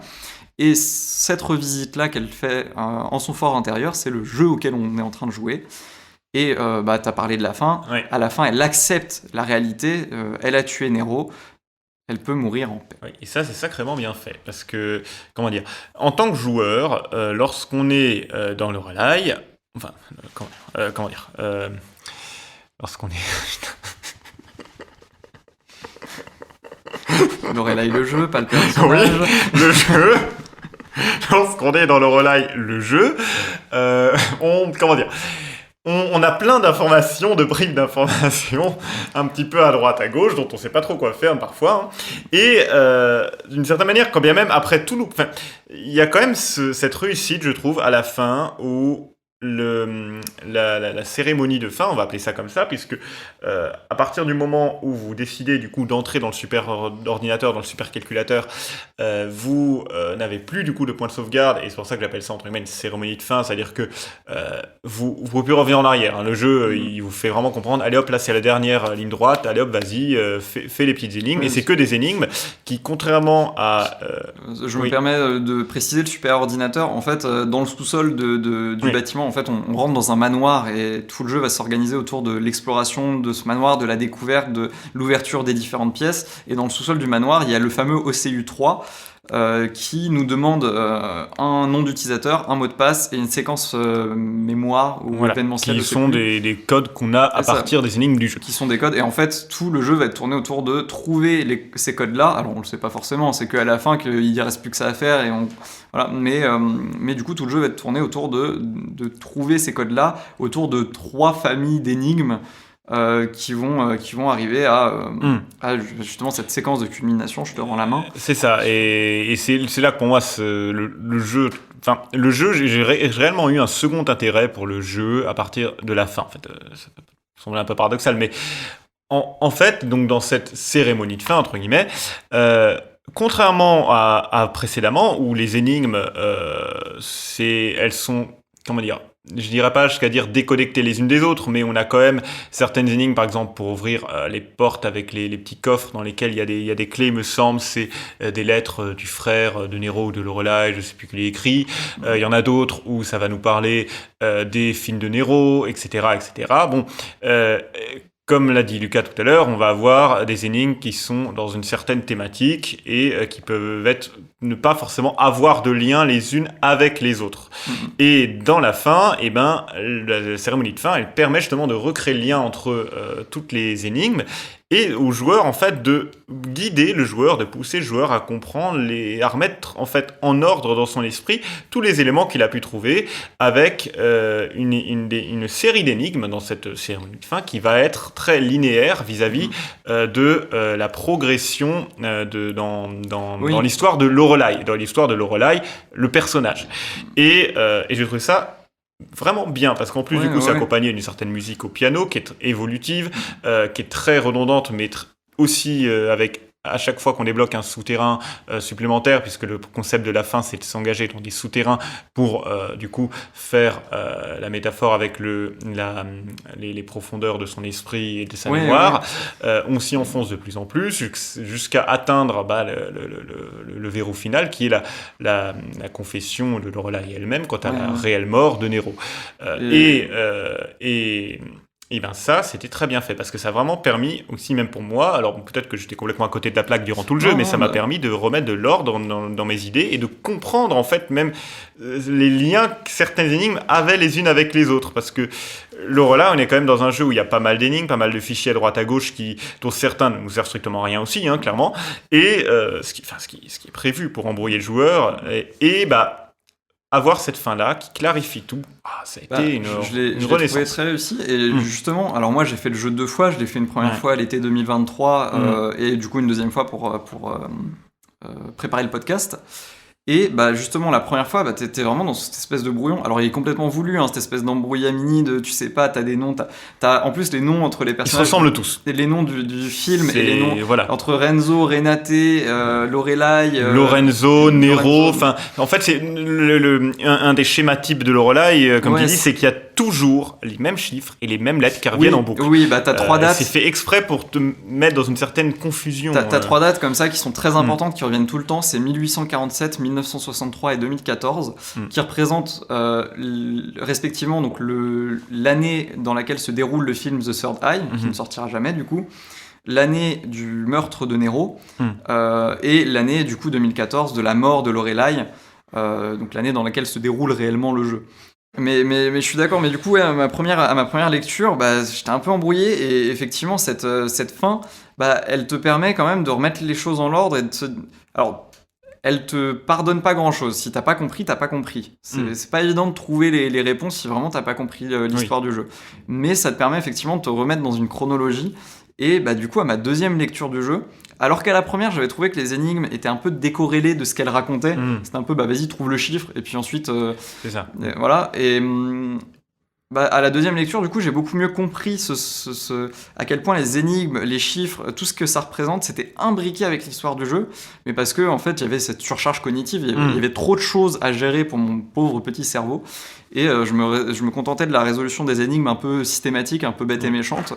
Et cette revisite-là qu'elle fait en son fort intérieur, c'est le jeu auquel on est en train de jouer. Et t'as parlé de la fin. Oui. À la fin, elle accepte la réalité. Elle a tué Nero. Elle peut mourir en paix. Oui, et ça, c'est sacrément bien fait. Parce que, en tant que joueur, lorsqu'on est dans Lorelai, lorsqu'on est... Lorelai le jeu, pas le personnage. Oui, le jeu. Lorsqu'on est dans Lorelai le jeu, on a plein d'informations, de briques d'informations, un petit peu à droite, à gauche, dont on sait pas trop quoi faire parfois. Et d'une certaine manière, quand bien même, après tout, il y a quand même cette réussite, je trouve, à la fin, où la cérémonie de fin, on va appeler ça comme ça, puisque à partir du moment où vous décidez du coup d'entrer dans le super ordinateur, dans le super calculateur, vous n'avez plus du coup de points de sauvegarde, et c'est pour ça que j'appelle ça entre guillemets une cérémonie de fin, c'est-à-dire que vous pouvez plus revenir en arrière, hein. Le jeu il vous fait vraiment comprendre, allez hop, là c'est la dernière ligne droite, allez hop, vas-y, fais les petites énigmes, et c'est que des énigmes qui, contrairement à... je me permets de préciser, le super ordinateur, en fait, dans le sous-sol du bâtiment, en fait, on rentre dans un manoir et tout le jeu va s'organiser autour de l'exploration de ce manoir, de la découverte, de l'ouverture des différentes pièces. Et dans le sous-sol du manoir, il y a le fameux OCU3 qui nous demande un nom d'utilisateur, un mot de passe et une séquence mémoire ou événementielle. Qui sont des codes qu'on a à partir des énigmes du jeu. Qui sont des codes. Et en fait, tout le jeu va être tourné autour de trouver ces codes-là. Alors, on le sait pas forcément, c'est qu'à la fin qu'il ne reste plus que ça à faire. Mais du coup, tout le jeu va être tourné autour de trouver ces codes-là, autour de 3 familles d'énigmes qui vont arriver à justement cette séquence de culmination. Je te rends la main. C'est ça, et c'est là que pour moi le jeu, j'ai réellement eu un second intérêt pour le jeu à partir de la fin. En fait, ça peut sembler un peu paradoxal, mais en fait, donc dans cette cérémonie de fin entre guillemets, contrairement à précédemment où les énigmes, elles sont, je dirais pas jusqu'à dire déconnectées les unes des autres, mais on a quand même certaines énigmes, par exemple pour ouvrir les portes avec les petits coffres dans lesquels il y a des clés, me semble, c'est des lettres du frère de Nero ou de Lorelai, je sais plus qui les écrit. Il y en a d'autres où ça va nous parler des films de Nero, etc., etc. Bon. Comme l'a dit Lucas tout à l'heure, on va avoir des énigmes qui sont dans une certaine thématique et qui peuvent ne pas forcément avoir de lien les unes avec les autres. Et dans la fin, la cérémonie de fin, elle permet justement de recréer le lien entre toutes les énigmes et au joueur, en fait, de guider le joueur, de pousser le joueur à comprendre, à remettre, en fait, en ordre dans son esprit tous les éléments qu'il a pu trouver avec une série d'énigmes dans cette cérémonie de fin qui va être très linéaire vis-à-vis de la progression dans l'histoire de Lorelai. Dans l'histoire de Lorelai, le personnage. Et j'ai trouvé ça vraiment bien, parce qu'en plus c'est accompagné d'une certaine musique au piano qui est évolutive, qui est très redondante, mais aussi avec à chaque fois qu'on débloque un souterrain supplémentaire, puisque le concept de la fin c'est de s'engager dans des souterrains pour du coup faire la métaphore avec les profondeurs de son esprit et de sa mémoire. On s'y enfonce de plus en plus jusqu'à atteindre le verrou final qui est la confession de Lorelai elle-même quant à la réelle mort de Nero. Et bien ça, c'était très bien fait, parce que ça a vraiment permis, aussi même pour moi, alors peut-être que j'étais complètement à côté de la plaque durant tout le jeu, mais ça m'a permis de remettre de l'ordre dans mes idées, et de comprendre en fait même les liens que certaines énigmes avaient les unes avec les autres, parce que là, on est quand même dans un jeu où il y a pas mal d'énigmes, pas mal de fichiers à droite à gauche, dont certains ne nous servent strictement à rien aussi, clairement, et ce qui est prévu pour embrouiller le joueur, et avoir cette fin-là qui clarifie tout, ça a été une renaissance. Je l'ai trouvé très réussi. Et justement, alors moi j'ai fait le jeu 2 fois. Je l'ai fait une première fois à l'été 2023 et du coup une deuxième fois pour préparer le podcast. Et justement la première fois t'étais vraiment dans cette espèce de brouillon. Alors il est complètement voulu, cette espèce d'embrouillamini de tu sais pas, t'as des noms, t'as en plus les noms entre les personnages. Ils se ressemblent tous. Les noms du film et les noms entre Renzo, Renate, Lorelai. Lorenzo, Nero. Enfin, en fait c'est un des schémas types de Lorelai, comme tu dis, c'est qu'il y a toujours les mêmes chiffres et les mêmes lettres qui reviennent en boucle. Oui, t'as 3 dates. C'est fait exprès pour te mettre dans une certaine confusion. T'as 3 dates comme ça qui sont très importantes, qui reviennent tout le temps. C'est 1847, 1963 et 2014, qui représentent respectivement donc l'année dans laquelle se déroule le film The Third Eye, qui ne sortira jamais du coup, l'année du meurtre de Nero, et l'année du coup 2014 de la mort de Lorelai, donc l'année dans laquelle se déroule réellement le jeu. Mais je suis d'accord, mais du coup à ma première lecture, j'étais un peu embrouillé, et effectivement cette fin, elle te permet quand même de remettre les choses en ordre et alors elle te pardonne pas grand chose. Si t'as pas compris, t'as pas compris. C'est pas évident de trouver les réponses si vraiment t'as pas compris l'histoire du jeu. Mais ça te permet effectivement de te remettre dans une chronologie. Et du coup, à ma deuxième lecture du jeu, alors qu'à la première, j'avais trouvé que les énigmes étaient un peu décorrélées de ce qu'elles racontaient. C'était un peu, vas-y, trouve le chiffre, et puis ensuite... c'est ça. Voilà, et... à la deuxième lecture, du coup, j'ai beaucoup mieux compris à quel point les énigmes, les chiffres, tout ce que ça représente, c'était imbriqué avec l'histoire du jeu, mais parce que en fait, il y avait cette surcharge cognitive, il y avait trop de choses à gérer pour mon pauvre petit cerveau, et je me contentais de la résolution des énigmes un peu systématique, un peu bête et méchante.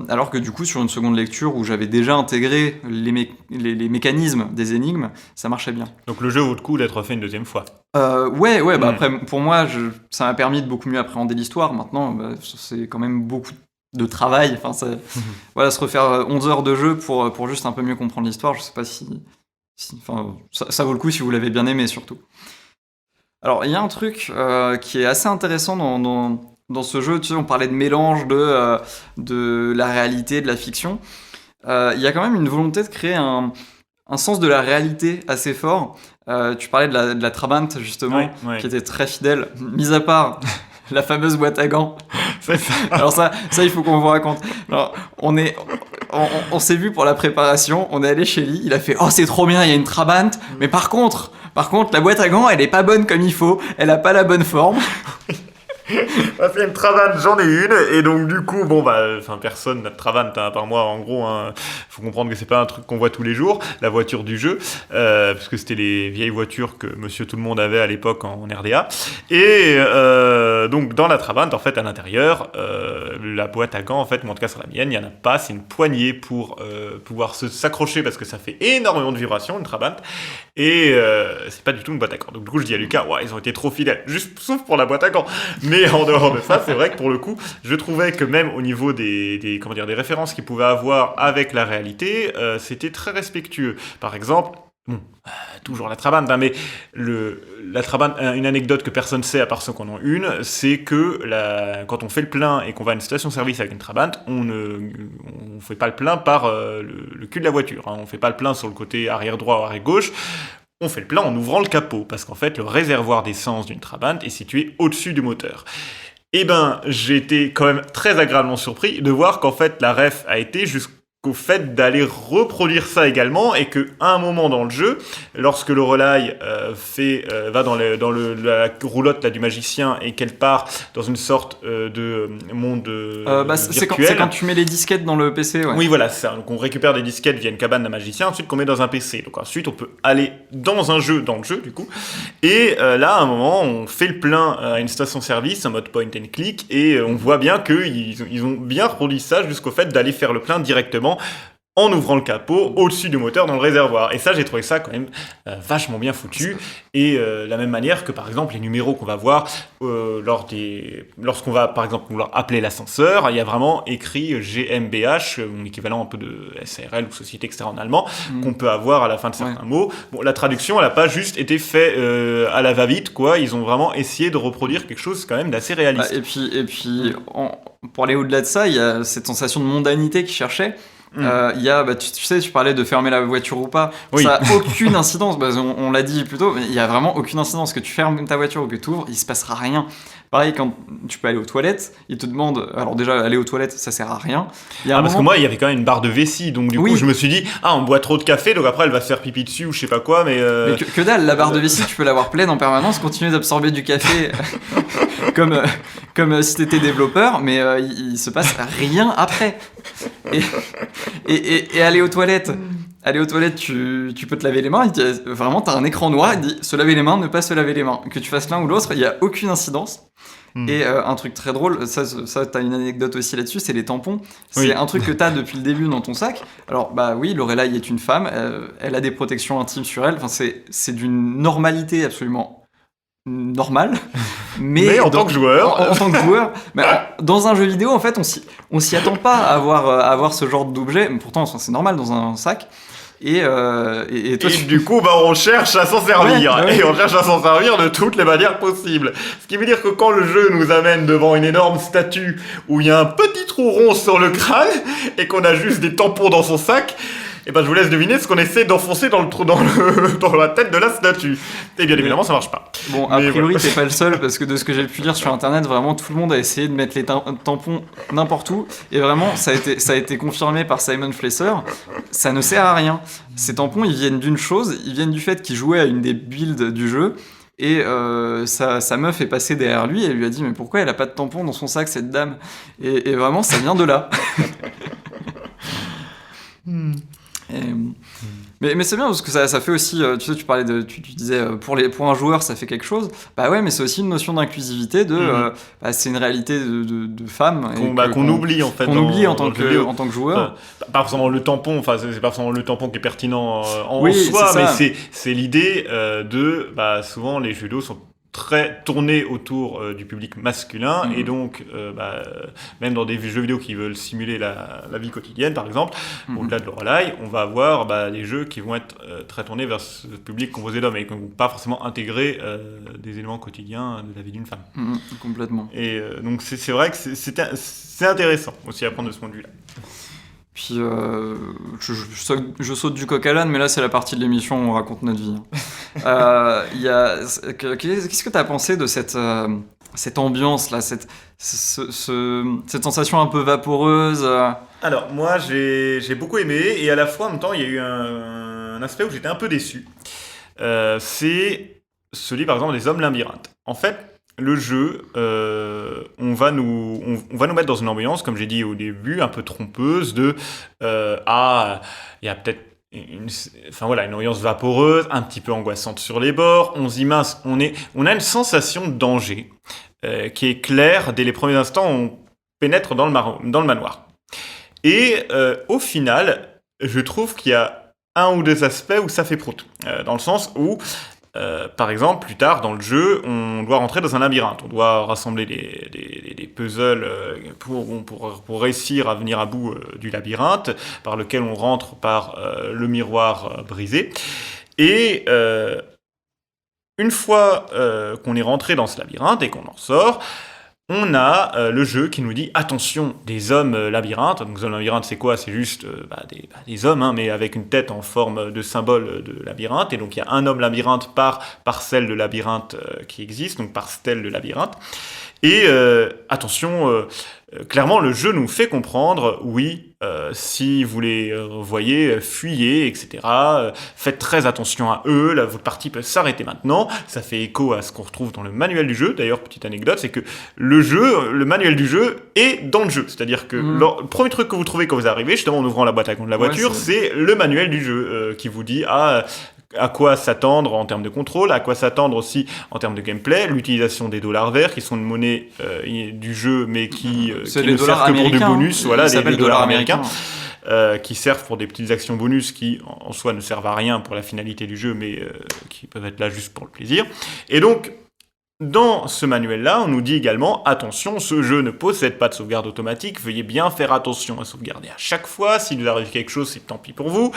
Alors que du coup, sur une seconde lecture où j'avais déjà intégré les mécanismes des énigmes, ça marchait bien. Donc le jeu vaut le coup d'être fait une deuxième fois. Ouais. Après, pour moi, ça m'a permis de beaucoup mieux appréhender l'histoire. Maintenant, c'est quand même beaucoup de travail. Enfin, se refaire 11 heures de jeu pour juste un peu mieux comprendre l'histoire. Je sais pas si ça vaut le coup si vous l'avez bien aimé, surtout. Alors, il y a un truc qui est assez intéressant dans ce jeu. Tu sais, on parlait de mélange de la réalité, de la fiction. Il y a quand même une volonté de créer un sens de la réalité assez fort. Tu parlais de la Trabant, justement, qui était très fidèle, mis à part la fameuse boîte à gants. Alors ça, il faut qu'on vous raconte. Alors, on s'est vu pour la préparation, on est allé chez lui, il a fait « Oh, c'est trop bien, il y a une Trabant, mais par contre, la boîte à gants, elle est pas bonne comme il faut, elle a pas la bonne forme. » C'est une Trabant, j'en ai une, et donc du coup, personne n'a de Trabant, à part moi, en gros, faut comprendre que c'est pas un truc qu'on voit tous les jours, la voiture du jeu, parce que c'était les vieilles voitures que Monsieur Tout-le-Monde avait à l'époque en RDA, et donc dans la Trabant, en fait, à l'intérieur, la boîte à gants, en fait, moi en tout cas sur la mienne, il y en a pas, c'est une poignée pour pouvoir s'accrocher, parce que ça fait énormément de vibrations, une Trabant, et c'est pas du tout une boîte à gants. Donc du coup, je dis à Lucas, ils ont été trop fidèles, sauf pour la boîte à gants. Mais en dehors de ça, c'est vrai que pour le coup, je trouvais que même au niveau des références qu'ils pouvaient avoir avec la réalité, c'était très respectueux. Par exemple, toujours la Trabant, mais la Trabant, une anecdote que personne ne sait à part ceux qui en ont une, c'est que quand on fait le plein et qu'on va à une station-service avec une Trabant, on fait pas le plein par le cul de la voiture. On fait pas le plein sur le côté arrière droit ou arrière gauche. On fait le plein en ouvrant le capot, parce qu'en fait, le réservoir d'essence d'une Trabant est situé au-dessus du moteur. J'ai été quand même très agréablement surpris de voir qu'en fait, la ref a été jusqu'au fait d'aller reproduire ça également, et qu'à un moment dans le jeu, lorsque Lorelai va dans la roulotte là, du magicien, et qu'elle part dans une sorte de monde virtuel. C'est quand tu mets les disquettes dans le PC, ouais. Oui, voilà, c'est ça. Donc on récupère des disquettes via une cabane d'un magicien, ensuite qu'on met dans un PC. Donc ensuite on peut aller dans le jeu du coup. Et là, à un moment, on fait le plein à une station-service en mode point and click, et on voit bien qu'ils ont bien reproduit ça jusqu'au fait d'aller faire le plein directement en ouvrant le capot au-dessus du moteur dans le réservoir. Et ça, j'ai trouvé ça quand même vachement bien foutu. Et la même manière que, par exemple, les numéros qu'on va voir lorsqu'on va, par exemple, vouloir appeler l'ascenseur, il y a vraiment écrit GmbH, l'équivalent un peu de SARL ou Société Etc. en allemand, qu'on peut avoir à la fin de certains mots. Bon, la traduction, elle n'a pas juste été faite à la va-vite, quoi. Ils ont vraiment essayé de reproduire quelque chose quand même d'assez réaliste. Et puis pour aller au-delà de ça, il y a cette sensation de mondanité qu'ils cherchaient. Il y a, tu sais, tu parlais de fermer la voiture ou pas. Oui. Ça n'a aucune incidence. On l'a dit plus tôt, mais il n'y a vraiment aucune incidence. Que tu fermes ta voiture ou que tu ouvres, il ne se passera rien. Pareil, quand tu peux aller aux toilettes, ils te demandent. Alors, déjà, aller aux toilettes, ça sert à rien. Parce que moi, il y avait quand même une barre de vessie. Donc, du coup, je me suis dit, on boit trop de café, donc après, elle va se faire pipi dessus ou je sais pas quoi. Mais que dalle, la barre de vessie, tu peux l'avoir pleine en permanence, continuer d'absorber du café comme si t'étais développeur, mais il se passe rien après. Et aller aux toilettes. Aller aux toilettes, tu peux te laver les mains. Vraiment, t'as un écran noir. Il dit se laver les mains, ne pas se laver les mains. Que tu fasses l'un ou l'autre, il n'y a aucune incidence. Et un truc très drôle, ça t'as une anecdote aussi là-dessus, c'est les tampons. C'est un truc que t'as depuis le début dans ton sac. Alors, oui, Lorelai est une femme. Elle a des protections intimes sur elle. Enfin, c'est d'une normalité absolument normal, mais en tant que joueur, en tant que joueur, dans un jeu vidéo, en fait, on s'y attend pas à avoir ce genre d'objet. Pourtant, c'est normal dans un sac. Et toi, du coup, on cherche à s'en servir. Et on cherche à s'en servir de toutes les manières possibles. Ce qui veut dire que quand le jeu nous amène devant une énorme statue où il y a un petit trou rond sur le crâne et qu'on a juste des tampons dans son sac, je vous laisse deviner ce qu'on essaie d'enfoncer dans la tête de la statue. Et bien évidemment, ça marche pas. Bon, a priori, t'es pas le seul, parce que de ce que j'ai pu lire sur internet, vraiment tout le monde a essayé de mettre les tampons n'importe où. Et vraiment, ça a été confirmé par Simon Flesser. Ça ne sert à rien. Ces tampons, ils viennent d'une chose, ils viennent du fait qu'il jouait à une des builds du jeu. Et sa meuf est passée derrière lui et elle lui a dit mais pourquoi elle a pas de tampon dans son sac, cette dame? Et vraiment, ça vient de là. Mais c'est bien parce que ça fait aussi, tu sais, tu parlais tu disais pour un joueur ça fait quelque chose. Mais c'est aussi une notion d'inclusivité c'est une réalité de femmes qu'on oublie en fait. Qu'on oublie en tant que joueur. Pas forcément le tampon, c'est pas forcément le tampon qui est pertinent en soi, mais c'est l'idée souvent les jeux vidéo sont très tourné autour du public masculin et donc même dans des jeux vidéo qui veulent simuler la vie quotidienne par exemple, au-delà de Lorelai, on va avoir des jeux qui vont être très tournés vers ce public composé d'hommes et qui ne vont pas forcément intégrer des éléments quotidiens de la vie d'une femme. Complètement. Et donc c'est vrai que c'est intéressant aussi à prendre de ce point de vue-là. Puis je saute du coq à l'âne, mais là c'est la partie de l'émission où on raconte notre vie. Qu'est-ce que tu as pensé de cette ambiance là, cette sensation un peu vaporeuse Alors moi j'ai beaucoup aimé et à la fois en même temps il y a eu un aspect où j'étais un peu déçu. C'est celui par exemple des hommes labyrinthes. En fait, le jeu, on va nous mettre dans une ambiance, comme j'ai dit au début, un peu trompeuse de il y a peut-être une ambiance vaporeuse, un petit peu angoissante sur les bords. On a une sensation de danger qui est claire dès les premiers instants où on pénètre dans le manoir. Et au final, je trouve qu'il y a un ou deux aspects où ça fait prout, dans le sens où par exemple, plus tard dans le jeu, on doit rentrer dans un labyrinthe. On doit rassembler des puzzles pour réussir à venir à bout du labyrinthe, par lequel on rentre par le miroir brisé. Et une fois qu'on est rentré dans ce labyrinthe et qu'on en sort, on a le jeu qui nous dit attention, des hommes labyrinthes. Donc les hommes labyrinthes, c'est quoi? C'est juste des hommes, mais avec une tête en forme de symbole de labyrinthe. Et donc il y a un homme labyrinthe par parcelle de labyrinthe qui existe, donc par stèle de labyrinthe. Et attention, clairement le jeu nous fait comprendre, oui, si vous les voyez, fuyez, etc. Faites très attention à eux, là, votre partie peut s'arrêter maintenant. Ça fait écho à ce qu'on retrouve dans le manuel du jeu. D'ailleurs, petite anecdote, c'est que le manuel du jeu est dans le jeu. C'est-à-dire que le premier truc que vous trouvez quand vous arrivez, justement en ouvrant la boîte à gants de la voiture, c'est le manuel du jeu qui vous dit à quoi s'attendre en termes de contrôle, à quoi s'attendre aussi en termes de gameplay, l'utilisation des dollars verts qui sont une monnaie du jeu mais qui ne servent que pour du bonus, voilà, les dollars américains. Qui servent pour des petites actions bonus qui en soi ne servent à rien pour la finalité du jeu mais qui peuvent être là juste pour le plaisir. Et donc dans ce manuel-là, on nous dit également, attention, ce jeu ne possède pas de sauvegarde automatique, veuillez bien faire attention à sauvegarder à chaque fois, s'il vous arrive quelque chose, c'est tant pis pour vous.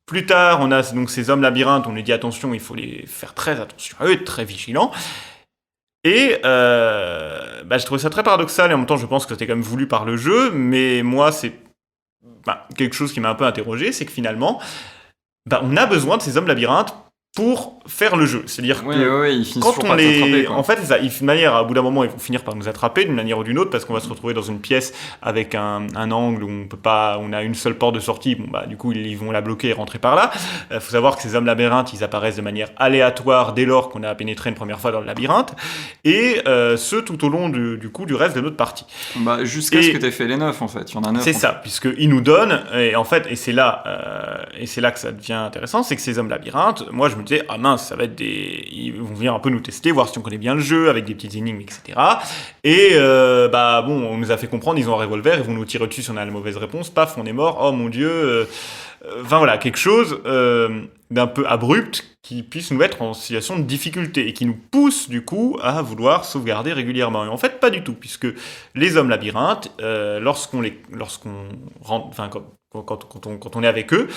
Plus tard, on a donc ces hommes labyrinthes, on nous dit attention, il faut les faire très attention à eux, être très vigilants. Et je trouvais ça très paradoxal, et en même temps je pense que c'était quand même voulu par le jeu, mais moi c'est quelque chose qui m'a un peu interrogé, c'est que finalement, on a besoin de ces hommes labyrinthes pour faire le jeu. C'est-à-dire que ils finissent quand on les... En fait, c'est ça. De manière, à bout d'un moment, ils vont finir par nous attraper d'une manière ou d'une autre parce qu'on va se retrouver dans une pièce avec un angle où on peut pas, on a une seule porte de sortie. Du coup, ils vont la bloquer et rentrer par là. Faut savoir que ces hommes labyrinthes, ils apparaissent de manière aléatoire dès lors qu'on a pénétré une première fois dans le labyrinthe. Et ce, tout au long du reste de notre partie. Jusqu'à ce que tu aies fait les 9, en fait. Il y en a 9. C'est ça, puisqu'ils nous donnent, et en fait, et c'est là que ça devient intéressant, c'est que ces hommes labyrinthes, moi, je me disais, ah mince, ça va être ils vont venir un peu nous tester, voir si on connaît bien le jeu, avec des petites énigmes, etc. Et on nous a fait comprendre, ils ont un revolver, ils vont nous tirer dessus si on a la mauvaise réponse, paf, on est mort, oh mon Dieu. Quelque chose d'un peu abrupt qui puisse nous mettre en situation de difficulté et qui nous pousse du coup à vouloir sauvegarder régulièrement. Et en fait, pas du tout, puisque les hommes labyrinthes, lorsqu'on rentre, quand on est avec eux,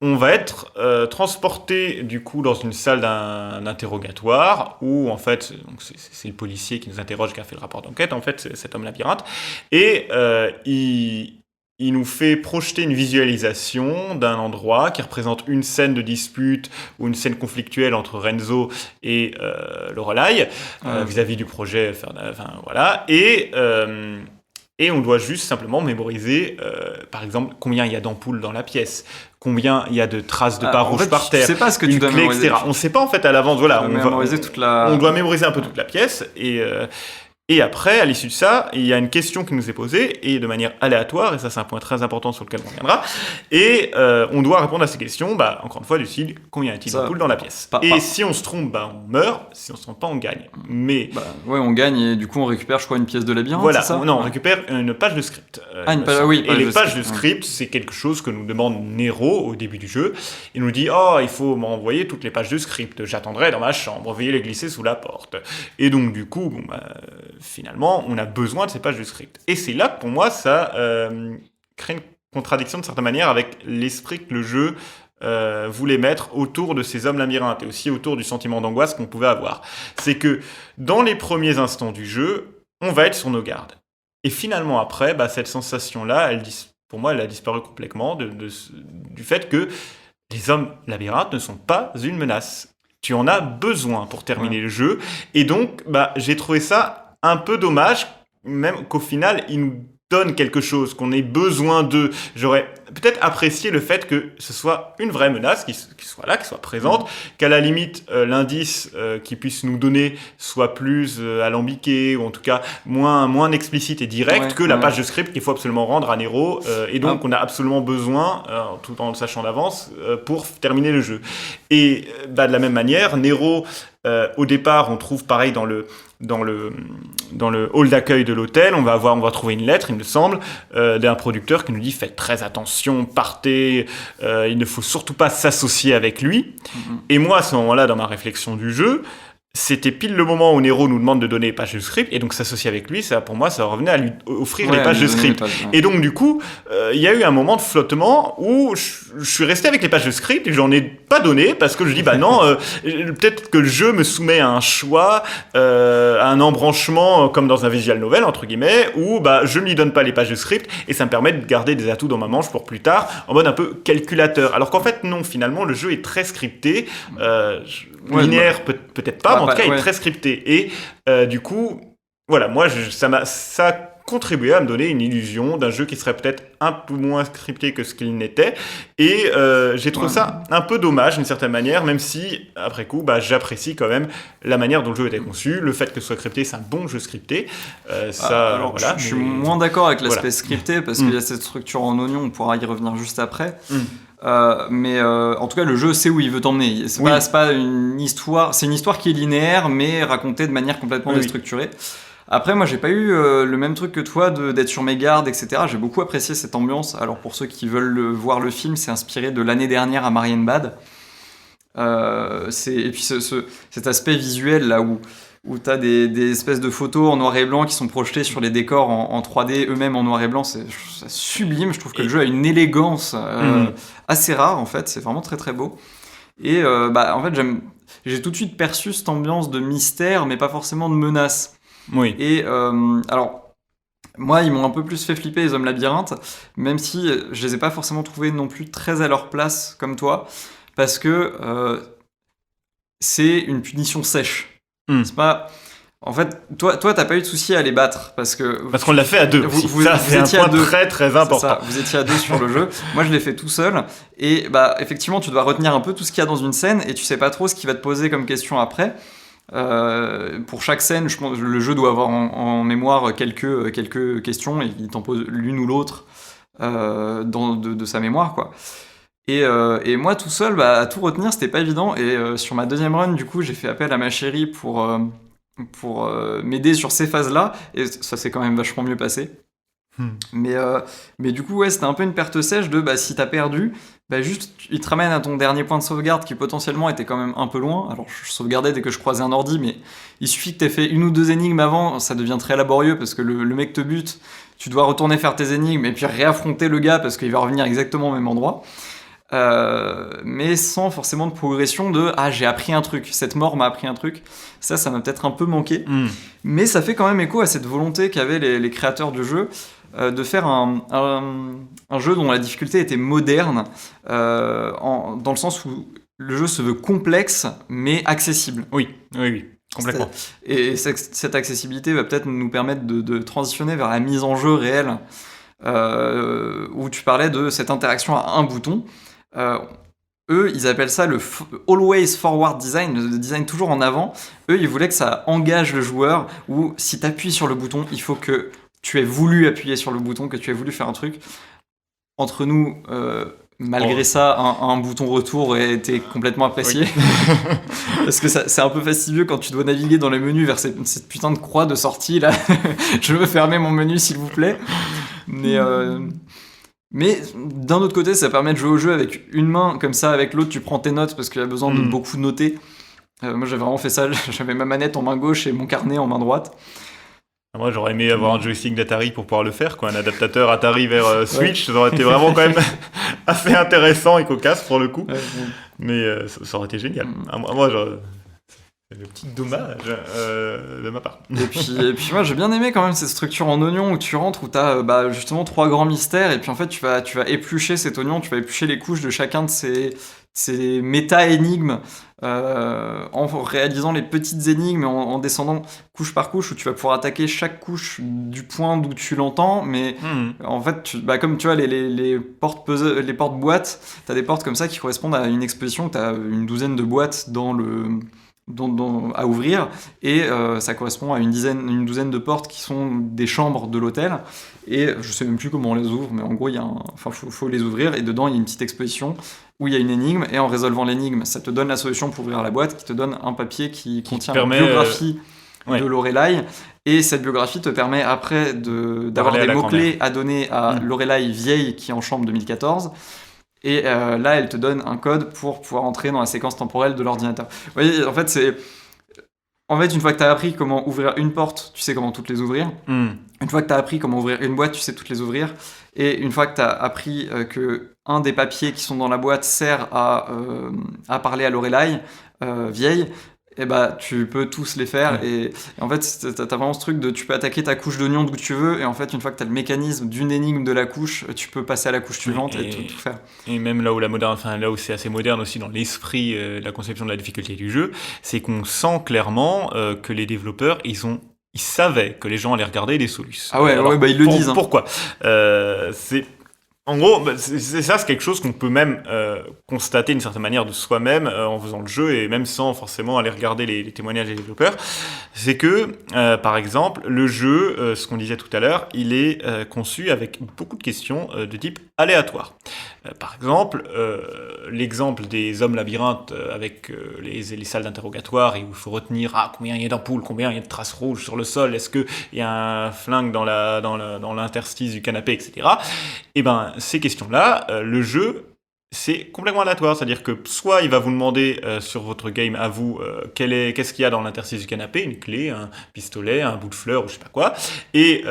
on va être transporté du coup dans une salle d'un interrogatoire où en fait donc c'est le policier qui nous interroge, qui a fait le rapport d'enquête, en fait, cet homme labyrinthe, et il nous fait projeter une visualisation d'un endroit qui représente une scène de dispute ou une scène conflictuelle entre Renzo et Lorelai vis-à-vis du projet. Et on doit juste simplement mémoriser, par exemple, combien il y a d'ampoules dans la pièce, combien il y a de traces de pas rouges par terre, tu sais pas ce que tu dois mémoriser, etc. On ne sait pas en fait à l'avance. Voilà, on doit mémoriser un peu toute la pièce et après, à l'issue de ça, il y a une question qui nous est posée, et de manière aléatoire, et ça c'est un point très important sur lequel on reviendra, et on doit répondre à ces questions, encore une fois, du style, combien y a-t-il d'ampoules dans la pièce ? Si on se trompe, on meurt, si on se trompe pas, on gagne. Mais... on gagne, et du coup on récupère, je crois, une pièce de labyrinthe, voilà, c'est ça ? Non, on récupère une page de script. Et les pages de script, c'est quelque chose que nous demande Nero au début du jeu. Il nous dit, il faut m'envoyer toutes les pages de script, j'attendrai dans ma chambre, veuillez les glisser sous la porte. Et donc du coup, finalement, on a besoin de ces pages de script. Et c'est là que, pour moi, ça crée une contradiction, de certaine manière, avec l'esprit que le jeu voulait mettre autour de ces hommes labyrinthes, et aussi autour du sentiment d'angoisse qu'on pouvait avoir. C'est que, dans les premiers instants du jeu, on va être sur nos gardes. Et finalement, après, cette sensation-là, pour moi, elle a disparu complètement du fait que les hommes labyrinthes ne sont pas une menace. Tu en as besoin pour terminer le jeu. Et donc, j'ai trouvé ça un peu dommage, même qu'au final, il nous donne quelque chose, qu'on ait besoin d'eux. J'aurais peut-être apprécié le fait que ce soit une vraie menace, qui soit là, qui soit présente, qu'à la limite, l'indice qu'il puisse nous donner soit plus alambiqué, ou en tout cas moins explicite et direct que la page de script qu'il faut absolument rendre à Nero, et donc on a absolument besoin, tout en le sachant d'avance, pour terminer le jeu. Et de la même manière, Nero, au départ, on trouve pareil dans le hall d'accueil de l'hôtel, on va trouver une lettre, il me semble, d'un producteur qui nous dit « Faites très attention, partez, il ne faut surtout pas s'associer avec lui. » Et moi, à ce moment-là, dans ma réflexion du jeu, c'était pile le moment où Nero nous demande de donner les pages de script, et donc s'associer avec lui, ça, pour moi, ça revenait à lui offrir les pages de script. Et donc, du coup, il y a eu un moment de flottement où je suis resté avec les pages de script et j'en ai pas donné parce que je dis, non, peut-être que le jeu me soumet à un choix, à un embranchement, comme dans un visual novel, entre guillemets, où je ne lui donne pas les pages de script et ça me permet de garder des atouts dans ma manche pour plus tard, en mode un peu calculateur. Alors qu'en fait, non, finalement, le jeu est très scripté, linéaire peut-être pas, mais en tout cas, il est très scripté. Et du coup, voilà, moi, ça contribué à me donner une illusion d'un jeu qui serait peut-être un peu moins scripté que ce qu'il n'était. Et j'ai trouvé ça un peu dommage d'une certaine manière, même si, après coup, j'apprécie quand même la manière dont le jeu était conçu, le fait que ce soit scripté, c'est un bon jeu scripté. Alors, voilà, je suis moins d'accord avec l'aspect scripté, parce qu'il y a cette structure en oignon, on pourra y revenir juste après. Mais en tout cas, le jeu sait où il veut t'emmener. C'est pas une histoire, c'est une histoire qui est linéaire, mais racontée de manière complètement déstructurée. Après, moi, j'ai pas eu le même truc que toi d'être sur mes gardes, etc. J'ai beaucoup apprécié cette ambiance. Alors, pour ceux qui veulent voir le film, c'est inspiré de l'année dernière à Marienbad. Et puis cet aspect visuel là où t'as des espèces de photos en noir et blanc qui sont projetées sur les décors en 3D eux-mêmes en noir et blanc, c'est sublime. Je trouve que le jeu a une élégance assez rare en fait, c'est vraiment très très beau. Et en fait j'ai tout de suite perçu cette ambiance de mystère mais pas forcément de menace. Oui. Et alors moi ils m'ont un peu plus fait flipper les hommes labyrinthes, même si je les ai pas forcément trouvés non plus très à leur place comme toi, parce que c'est une punition sèche. C'est pas... En fait, toi, t'as pas eu de souci à les battre parce qu'on l'a fait à deux. Ça, c'est un point très très important. Ça, vous étiez à deux sur le jeu. Moi, je l'ai fait tout seul. Et effectivement, tu dois retenir un peu tout ce qu'il y a dans une scène et tu sais pas trop ce qu'il va te poser comme question après. Pour chaque scène, je pense le jeu doit avoir en mémoire quelques questions et il t'en pose l'une ou l'autre de sa mémoire, quoi. Et moi, tout seul, à tout retenir, c'était pas évident. Et sur ma deuxième run, du coup, j'ai fait appel à ma chérie pour m'aider sur ces phases-là. Et ça s'est quand même vachement mieux passé. Mais du coup, c'était un peu une perte sèche de si t'as perdu, juste il te ramène à ton dernier point de sauvegarde qui potentiellement était quand même un peu loin. Alors, je sauvegardais dès que je croisais un ordi, mais il suffit que t'aies fait une ou deux énigmes avant, ça devient très laborieux parce que le mec te bute, tu dois retourner faire tes énigmes et puis réaffronter le gars parce qu'il va revenir exactement au même endroit. Mais sans forcément de progression j'ai appris un truc, cette mort m'a appris un truc. Ça m'a peut-être un peu manqué, mais ça fait quand même écho à cette volonté qu'avaient les créateurs du jeu de faire un jeu dont la difficulté était moderne, dans le sens où le jeu se veut complexe mais accessible. Oui, complètement. Et cette accessibilité va peut-être nous permettre de transitionner vers la mise en jeu réelle, où tu parlais de cette interaction à un bouton. Eux, ils appellent ça le always forward design, le design toujours en avant. Eux, ils voulaient que ça engage le joueur, où si tu appuies sur le bouton, il faut que tu aies voulu appuyer sur le bouton, que tu aies voulu faire un truc. Entre nous, malgré ça, un bouton retour a été complètement apprécié. Oui. Parce que c'est un peu fastidieux quand tu dois naviguer dans les menus vers cette putain de croix de sortie là. Je veux fermer mon menu s'il vous plaît. Mais d'un autre côté, ça permet de jouer au jeu avec une main, comme ça, avec l'autre, tu prends tes notes parce qu'il y a besoin de beaucoup noter. Moi, j'avais vraiment fait ça, j'avais ma manette en main gauche et mon carnet en main droite. Moi, j'aurais aimé avoir un joystick d'Atari pour pouvoir le faire, quoi. Un adaptateur Atari vers Switch, ça aurait été vraiment quand même assez intéressant et cocasse pour le coup. Mais ça aurait été génial. Moi, c'est le petit dommage de ma part. Et puis moi, j'ai bien aimé quand même cette structure en oignon où tu rentres, où tu as justement 3 grands mystères, et puis en fait, tu vas éplucher cet oignon, tu vas éplucher les couches de chacun de ces méta-énigmes, en réalisant les petites énigmes, en descendant couche par couche, où tu vas pouvoir attaquer chaque couche du point d'où tu l'entends, mais en fait, comme tu vois, les portes boîtes, tu as des portes comme ça qui correspondent à une exposition, tu as une douzaine de boîtes à ouvrir, et ça correspond à une douzaine de portes qui sont des chambres de l'hôtel, et je sais même plus comment on les ouvre, mais en gros faut les ouvrir, et dedans il y a une petite exposition où il y a une énigme, et en résolvant l'énigme ça te donne la solution pour ouvrir la boîte, qui te donne un papier qui contient la biographie de Lorelai, et cette biographie te permet après d'avoir des mots-clés à donner à Lorelai vieille qui est en chambre 2014. Et là, elle te donne un code pour pouvoir entrer dans la séquence temporelle de l'ordinateur. Vous voyez, en fait, une fois que tu as appris comment ouvrir une porte, tu sais comment toutes les ouvrir. Une fois que tu as appris comment ouvrir une boîte, tu sais toutes les ouvrir. Et une fois que tu as appris que un des papiers qui sont dans la boîte sert à parler à Lorelai, vieille, et tu peux tous les faire. Et en fait, t'as vraiment ce truc de tu peux attaquer ta couche d'oignon d'où tu veux, et en fait, une fois que t'as le mécanisme d'une énigme de la couche, tu peux passer à la couche suivante et tout faire. Et même là où c'est assez moderne aussi dans l'esprit de la conception de la difficulté du jeu, c'est qu'on sent clairement que les développeurs, ils ont ils savaient que les gens allaient regarder des solutions. Ah ouais, alors, ils le disent. Pourquoi En gros, c'est quelque chose qu'on peut même constater d'une certaine manière de soi-même en faisant le jeu et même sans forcément aller regarder les témoignages des développeurs. C'est que, par exemple, le jeu, ce qu'on disait tout à l'heure, il est conçu avec beaucoup de questions de type aléatoire. Par exemple, l'exemple des hommes labyrinthes avec les salles d'interrogatoire et où il faut retenir combien il y a d'ampoules, combien il y a de traces rouges sur le sol, est-ce qu'il y a un flingue dans l'interstice du canapé, etc. Et ben ces questions-là, le jeu, c'est complètement aléatoire. C'est-à-dire que soit il va vous demander sur votre game à vous qu'est-ce qu'il y a dans l'interstice du canapé, une clé, un pistolet, un bout de fleur ou je sais pas quoi. Et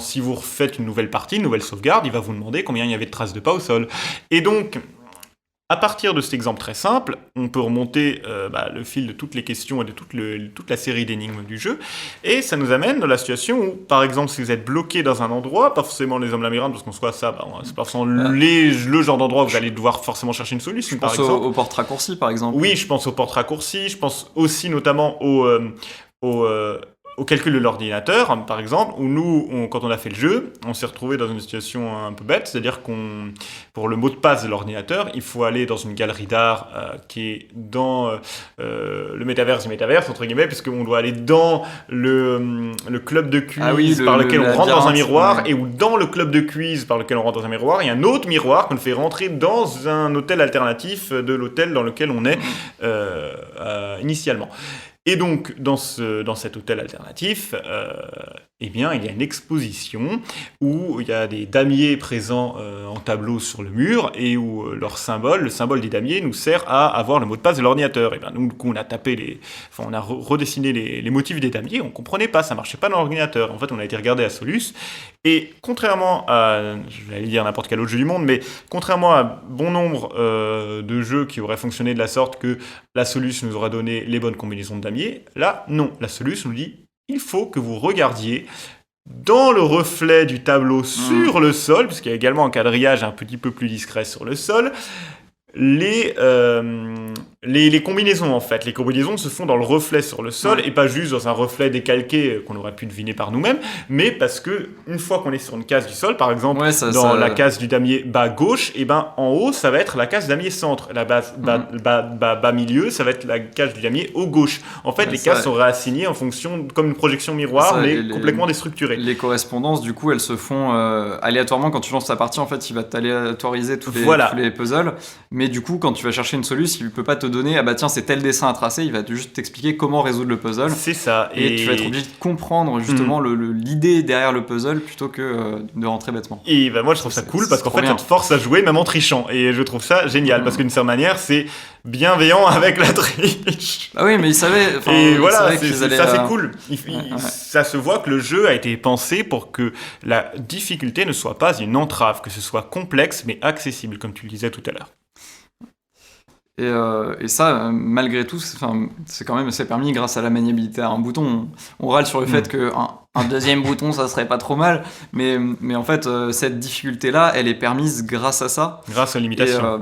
si vous refaites une nouvelle partie, une nouvelle sauvegarde, il va vous demander combien il y avait de traces de pas au sol. Et donc, à partir de cet exemple très simple, on peut remonter le fil de toutes les questions et de toute la série d'énigmes du jeu, et ça nous amène dans la situation où, par exemple, si vous êtes bloqué dans un endroit, pas forcément les hommes labyrinthes, parce qu'en soit ça, c'est pas forcément le genre d'endroit où vous allez devoir forcément chercher une solution. Je pense aux portes raccourcies, par exemple. Oui, je pense aux portes raccourcies, je pense aussi notamment au calcul de l'ordinateur, par exemple, où nous, quand on a fait le jeu, on s'est retrouvé dans une situation un peu bête, c'est-à-dire pour le mot de passe de l'ordinateur, il faut aller dans une galerie d'art qui est dans le métaverse du métaverse, entre guillemets, puisqu'on doit aller dans le club de quiz par lequel on rentre dans un miroir, et où dans le club de quiz par lequel on rentre dans un miroir, il y a un autre miroir qu'on fait rentrer dans un hôtel alternatif de l'hôtel dans lequel on est initialement. Et donc, dans cet hôtel alternatif, il y a une exposition où il y a des damiers présents en tableau sur le mur et où le symbole des damiers, nous sert à avoir le mot de passe de l'ordinateur. Et bien, nous, du coup, on a redessiné les motifs des damiers, on comprenait pas, ça marchait pas dans l'ordinateur. En fait, on a été regarder à Solus, et contrairement à, je vais aller dire n'importe quel autre jeu du monde, mais contrairement à bon nombre de jeux qui auraient fonctionné de la sorte que la Solus nous aura donné les bonnes combinaisons de damiers, là, non. La Solus nous dit, il faut que vous regardiez dans le reflet du tableau sur le sol, puisqu'il y a également un quadrillage un petit peu plus discret sur le sol, les combinaisons, en fait. Les combinaisons se font dans le reflet sur le sol et pas juste dans un reflet décalqué qu'on aurait pu deviner par nous-mêmes, mais parce que une fois qu'on est sur une case du sol, par exemple, la case du damier bas gauche, et ben en haut, ça va être la case damier centre. La base bas milieu, ça va être la case du damier haut gauche. En fait, les cases sont réassignées en fonction, comme une projection miroir, mais complètement déstructurée. Les correspondances, du coup, elles se font aléatoirement. Quand tu lances ta partie, en fait, il va t'aléatoriser tous les puzzles. Mais du coup, quand tu vas chercher une solution, il peut pas te donner tiens, c'est tel dessin à tracer, il va juste t'expliquer comment résoudre le puzzle. C'est ça. Et tu vas être obligé de comprendre justement l'idée derrière le puzzle plutôt que de rentrer bêtement. Et moi je trouve ça cool parce qu'en fait ça te force à jouer même en trichant. Et je trouve ça génial parce qu'une certaine manière c'est bienveillant avec la triche. Ah oui, mais ils savaient. Et voilà, c'est cool. Ça se voit que le jeu a été pensé pour que la difficulté ne soit pas une entrave, que ce soit complexe mais accessible, comme tu le disais tout à l'heure. Et ça, malgré tout, c'est permis grâce à la maniabilité à un bouton. On râle sur le fait qu'un deuxième bouton, ça serait pas trop mal, mais en fait, cette difficulté-là, elle est permise grâce à ça. Grâce à l'imitation.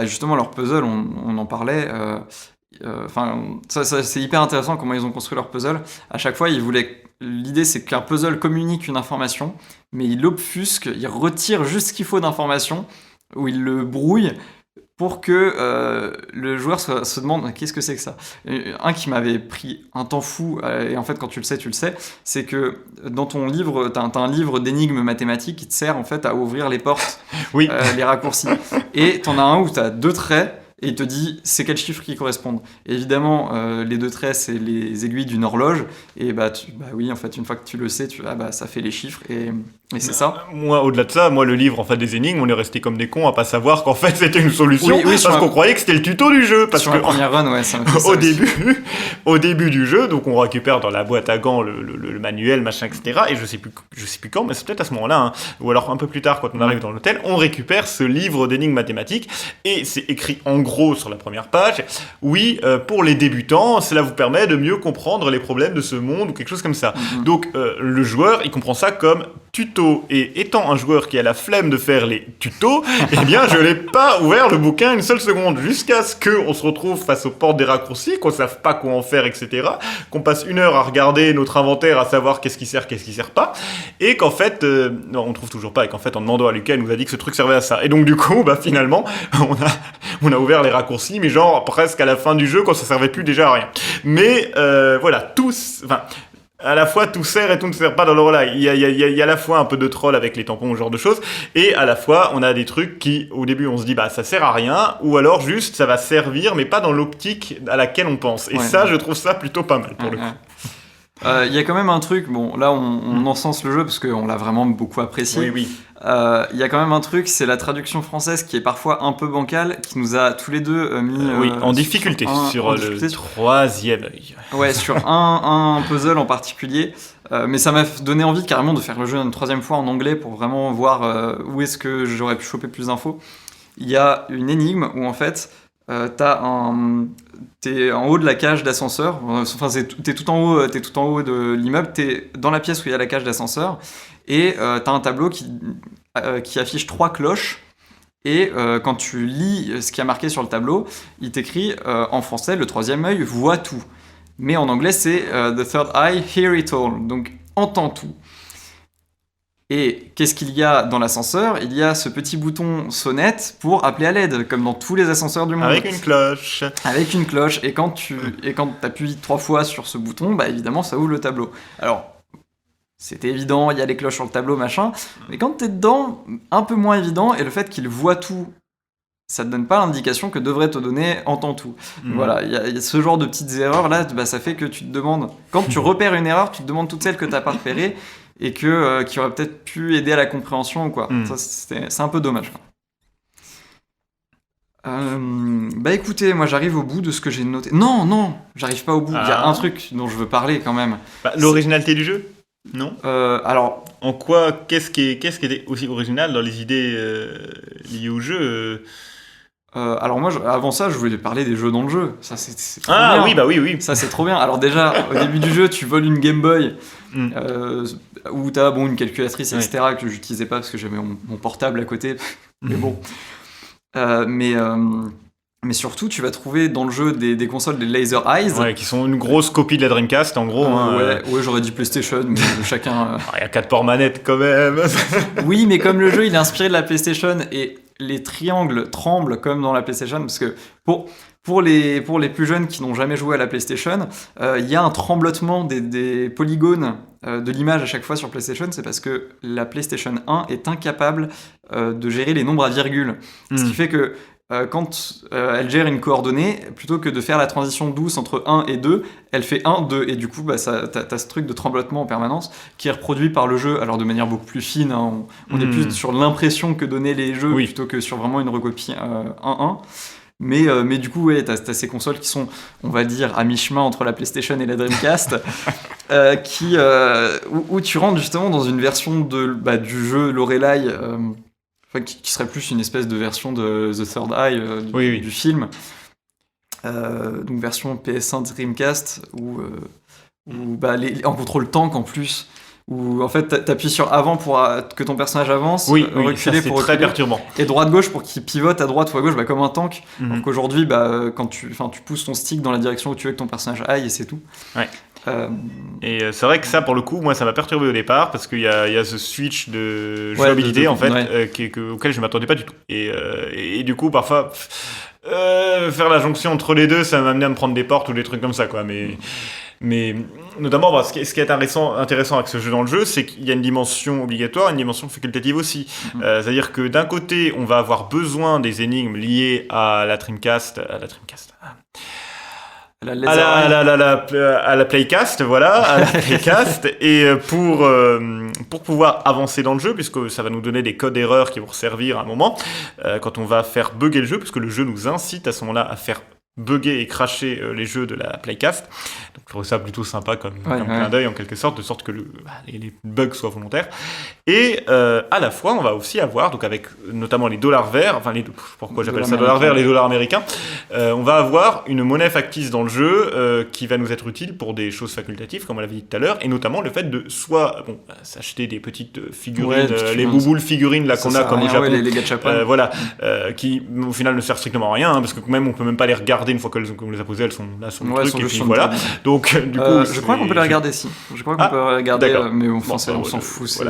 Justement, leur puzzle, on en parlait. C'est hyper intéressant comment ils ont construit leur puzzle. À chaque fois, l'idée, c'est qu'un puzzle communique une information, mais il l'obfusque, il retire juste ce qu'il faut d'information, ou il le brouille, pour que le joueur se demande qu'est-ce que c'est que ça. Un qui m'avait pris un temps fou, et en fait quand tu le sais, c'est que dans ton livre, t'as un livre d'énigmes mathématiques qui te sert en fait à ouvrir les portes, les raccourcis. Et t'en as un où t'as 2 traits, et il te dit c'est quels chiffres qui correspondent. Et évidemment, les 2 traits, c'est les aiguilles d'une horloge. Et oui, en fait, une fois que tu le sais, ça fait les chiffres. Et c'est ça. Moi, au-delà de ça, le livre en fait des énigmes, on est resté comme des cons à pas savoir qu'en fait c'était une solution parce qu'on croyait que c'était le tuto du jeu. Parce sur que la première run, au début du jeu, donc on récupère dans la boîte à gants le manuel, machin, etc. Et je sais plus quand, mais c'est peut-être à ce moment-là, ou alors un peu plus tard quand on arrive dans l'hôtel, on récupère ce livre d'énigmes mathématiques et c'est écrit en gros sur la première page, oui, pour les débutants, cela vous permet de mieux comprendre les problèmes de ce monde ou quelque chose comme ça. Donc le joueur, il comprend ça comme tuto, et étant un joueur qui a la flemme de faire les tutos, eh bien je n'ai pas ouvert le bouquin une seule seconde, jusqu'à ce qu'on se retrouve face aux portes des raccourcis, qu'on ne sache pas quoi en faire, etc., qu'on passe 1 heure à regarder notre inventaire, à savoir qu'est-ce qui sert pas, et qu'en fait, non, on ne trouve toujours pas, et qu'en fait en demandant à Lucas, il nous a dit que ce truc servait à ça. Et donc du coup, finalement, on a ouvert les raccourcis, mais genre presque à la fin du jeu, quand ça servait plus déjà à rien. Mais voilà, tous... À la fois tout sert et tout ne sert pas dans le rôle. Il y a à la fois un peu de troll avec les tampons, ce genre de choses, et à la fois on a des trucs qui au début on se dit ça sert à rien, ou alors juste ça va servir mais pas dans l'optique à laquelle on pense. Et ça je trouve ça plutôt pas mal pour le coup. Il y a quand même un truc, bon là on encense le jeu parce qu'on l'a vraiment beaucoup apprécié. Oui. Il y a quand même un truc, c'est la traduction française qui est parfois un peu bancale, qui nous a tous les deux mis en difficulté sur le troisième œil. Ouais, sur un puzzle en particulier. Mais ça m'a donné envie carrément de faire le jeu une 3e fois en anglais pour vraiment voir où est-ce que j'aurais pu choper plus d'infos. Il y a une énigme où en fait t'es en haut de la cage d'ascenseur, enfin t'es tout en haut de l'immeuble, t'es dans la pièce où il y a la cage d'ascenseur, et t'as un tableau qui affiche 3 cloches, et quand tu lis ce qui a marqué sur le tableau, il t'écrit en français, le 3e œil voit tout, mais en anglais c'est the third eye hear it all, donc entend tout. Et qu'est-ce qu'il y a dans l'ascenseur ? Il y a ce petit bouton sonnette pour appeler à l'aide, comme dans tous les ascenseurs du monde. Avec une cloche. Avec une cloche. Et quand tu appuies 3 fois sur ce bouton, évidemment, ça ouvre le tableau. Alors, c'était évident, il y a les cloches sur le tableau, machin. Mais quand t'es dedans, un peu moins évident. Et le fait qu'il voit tout, ça te donne pas l'indication que devrait te donner entend tout. Voilà, il y a ce genre de petites erreurs là, ça fait que tu te demandes, quand tu repères une erreur, tu te demandes toutes celles que t'as pas repérées et qui auraient peut-être pu aider à la compréhension ou quoi. Ça, c'est un peu dommage. Écoutez, moi j'arrive au bout de ce que j'ai noté. Non, j'arrive pas au bout. Il y a un truc dont je veux parler quand même. L'originalité du jeu ? Non. Alors. En quoi, qu'est-ce qui était aussi original dans les idées liées au jeu alors moi, avant ça, je voulais parler des jeux dans le jeu. Ça, c'est trop bien. Oui. Ça, c'est trop bien. Alors déjà, au début du jeu, tu voles une Game Boy où t'as une calculatrice, etc. que j'utilisais pas parce que j'avais mon portable à côté. Mais bon. Mais surtout, tu vas trouver dans le jeu des consoles, des Laser Eyes. Ouais, qui sont une grosse copie de la Dreamcast, en gros. Ouais, j'aurais dit PlayStation, mais chacun... Il y a 4 ports manettes, quand même. Oui, mais comme le jeu, il est inspiré de la PlayStation, et les triangles tremblent comme dans la PlayStation, parce que pour les plus jeunes qui n'ont jamais joué à la PlayStation, il y a un tremblotement des polygones de l'image à chaque fois sur PlayStation. C'est parce que la PlayStation 1 est incapable de gérer les nombres à virgule. Ce qui fait que quand elle gère une coordonnée, plutôt que de faire la transition douce entre 1 et 2, elle fait 1, 2, et du coup t'as ce truc de tremblotement en permanence qui est reproduit par le jeu, alors de manière beaucoup plus fine, hein. On est plus sur l'impression que donnaient les jeux plutôt que sur vraiment une recopie 1-1. Mais du coup, t'as ces consoles qui sont, on va dire, à mi-chemin entre la PlayStation et la Dreamcast, où tu rentres justement dans une version du jeu Lorelai, qui serait plus une espèce de version de The Third Eye du film. Donc version PS1 Dreamcast, où en contrôle tank en plus, où en fait t'appuies sur avant pour que ton personnage avance, reculer pour très perturbant, et droite-gauche pour qu'il pivote à droite ou à gauche comme un tank. Donc aujourd'hui, quand tu pousses ton stick dans la direction où tu veux que ton personnage aille, et c'est tout. Ouais. Et c'est vrai que ça, pour le coup, moi ça m'a perturbé au départ parce qu'il y a ce switch de jouabilité auquel je m'attendais pas du tout. Et du coup, parfois, faire la jonction entre les deux, ça m'a amené à me prendre des portes ou des trucs comme ça, quoi. Mais notamment, ce qui est intéressant avec ce jeu dans le jeu, c'est qu'il y a une dimension obligatoire, une dimension facultative aussi. C'est-à-dire que d'un côté, on va avoir besoin des énigmes liées à la Dreamcast, à la Playcast, à la Playcast, et pour pouvoir avancer dans le jeu, puisque ça va nous donner des codes erreurs qui vont servir à un moment, quand on va faire bugger le jeu, puisque le jeu nous incite à ce moment-là à faire bugger et crasher les jeux de la Playcast. Donc je trouve ça plutôt sympa comme clin d'œil en quelque sorte, de sorte que les bugs soient volontaires. Et à la fois, on va aussi avoir, donc avec notamment les dollars verts, pourquoi j'appelle ça dollars verts, les dollars américains, on va avoir une monnaie factice dans le jeu qui va nous être utile pour des choses facultatives, comme on l'avait dit tout à l'heure, et notamment le fait de soit s'acheter des petites figurines, les bouboules figurines là qu'on a comme au Japon, les gachapon, qui au final ne servent strictement à rien, parce que même on peut même pas les regarder une fois qu'on les a posées, elles sont là sur le truc, et puis voilà. Donc du coup, je crois qu'on peut les regarder si. Je crois qu'on peut les regarder, mais on s'en fout.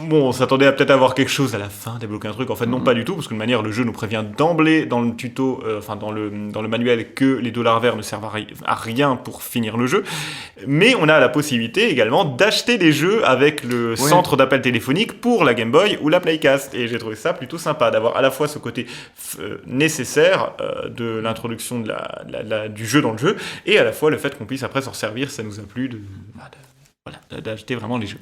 Bon, on s'attendait à peut-être avoir quelque chose à la fin, débloquer un truc. En fait, non, pas du tout, parce que de manière, le jeu nous prévient d'emblée dans le tuto, dans le manuel, que les dollars verts ne servent à rien pour finir le jeu. Mais on a la possibilité également d'acheter des jeux avec le centre d'appel téléphonique pour la Game Boy ou la Playcast. Et j'ai trouvé ça plutôt sympa d'avoir à la fois ce côté nécessaire de l'introduction du jeu dans le jeu, et à la fois le fait qu'on puisse après s'en servir. Ça nous a plu d'acheter vraiment les jeux.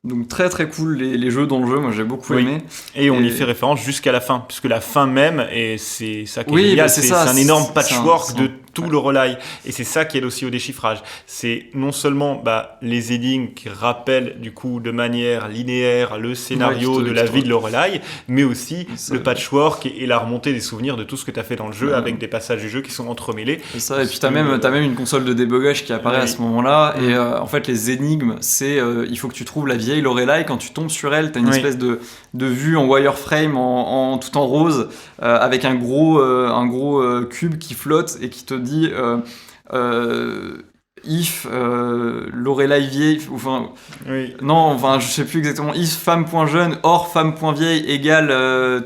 Donc très très cool les jeux dans le jeu, moi j'ai beaucoup aimé. Et on y fait référence jusqu'à la fin, puisque la fin même, et c'est ça qui est génial, c'est un énorme patchwork de tout le relay, et c'est ça qui aide aussi au déchiffrage. C'est non seulement les énigmes qui rappellent du coup de manière linéaire le scénario de la vie de le relay, mais aussi le patchwork et la remontée des souvenirs de tout ce que tu as fait dans le jeu, avec des passages du jeu qui sont entremêlés. Et puis t'as même une console de débogage qui apparaît à ce moment-là, et en fait les énigmes, c'est il faut que tu trouves la vieille Lorelai. Quand tu tombes sur elle, t'as une espèce de vue en wireframe tout en rose, avec un gros cube qui flotte et qui te dit if Lorelai vieille, je sais plus exactement, if femme.jeune or femme.vieille égale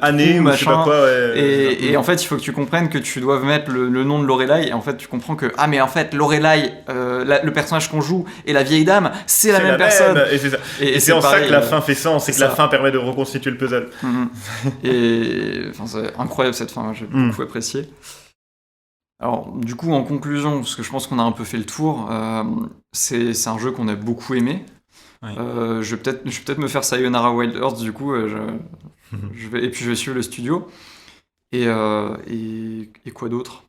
année ou je sais pas quoi, et en fait il faut que tu comprennes que tu dois mettre le nom de Lorelai, et en fait tu comprends que mais en fait Lorelai, le personnage qu'on joue, et la vieille dame, c'est la même personne, et c'est ça. Et c'est en ça que la fin fait sens, c'est que la fin permet de reconstituer le puzzle. Et c'est incroyable cette fin, j'ai beaucoup apprécié. Alors, du coup, en conclusion, parce que je pense qu'on a un peu fait le tour, c'est un jeu qu'on a beaucoup aimé. Je vais peut-être me faire Sayonara Wild Hearts, du coup, et puis je vais suivre le studio. Et quoi d'autre ?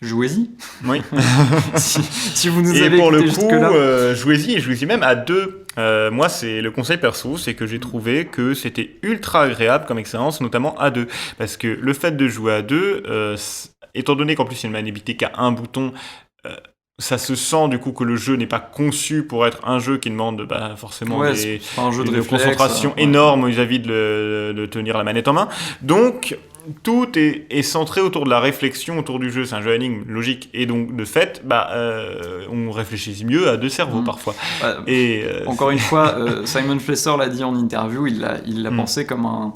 Jouez-y. Oui. si vous nous avez écouté. Et pour le coup, jouez-y, et jouez-y même à deux. Moi, c'est le conseil perso, c'est que j'ai trouvé que c'était ultra agréable comme expérience, notamment à deux. Parce que le fait de jouer à deux, étant donné qu'en plus il y a une maniabilité qu'à un bouton, ça se sent du coup que le jeu n'est pas conçu pour être un jeu qui demande forcément un jeu de réflexe, concentration énorme vis-à-vis de tenir la manette en main. Donc tout est centré autour de la réflexion autour du jeu. C'est un jeu à énigmes logique, et donc de fait on réfléchit mieux à deux cerveaux parfois. Encore une fois, Simon Flesser l'a dit en interview, il l'a pensé comme un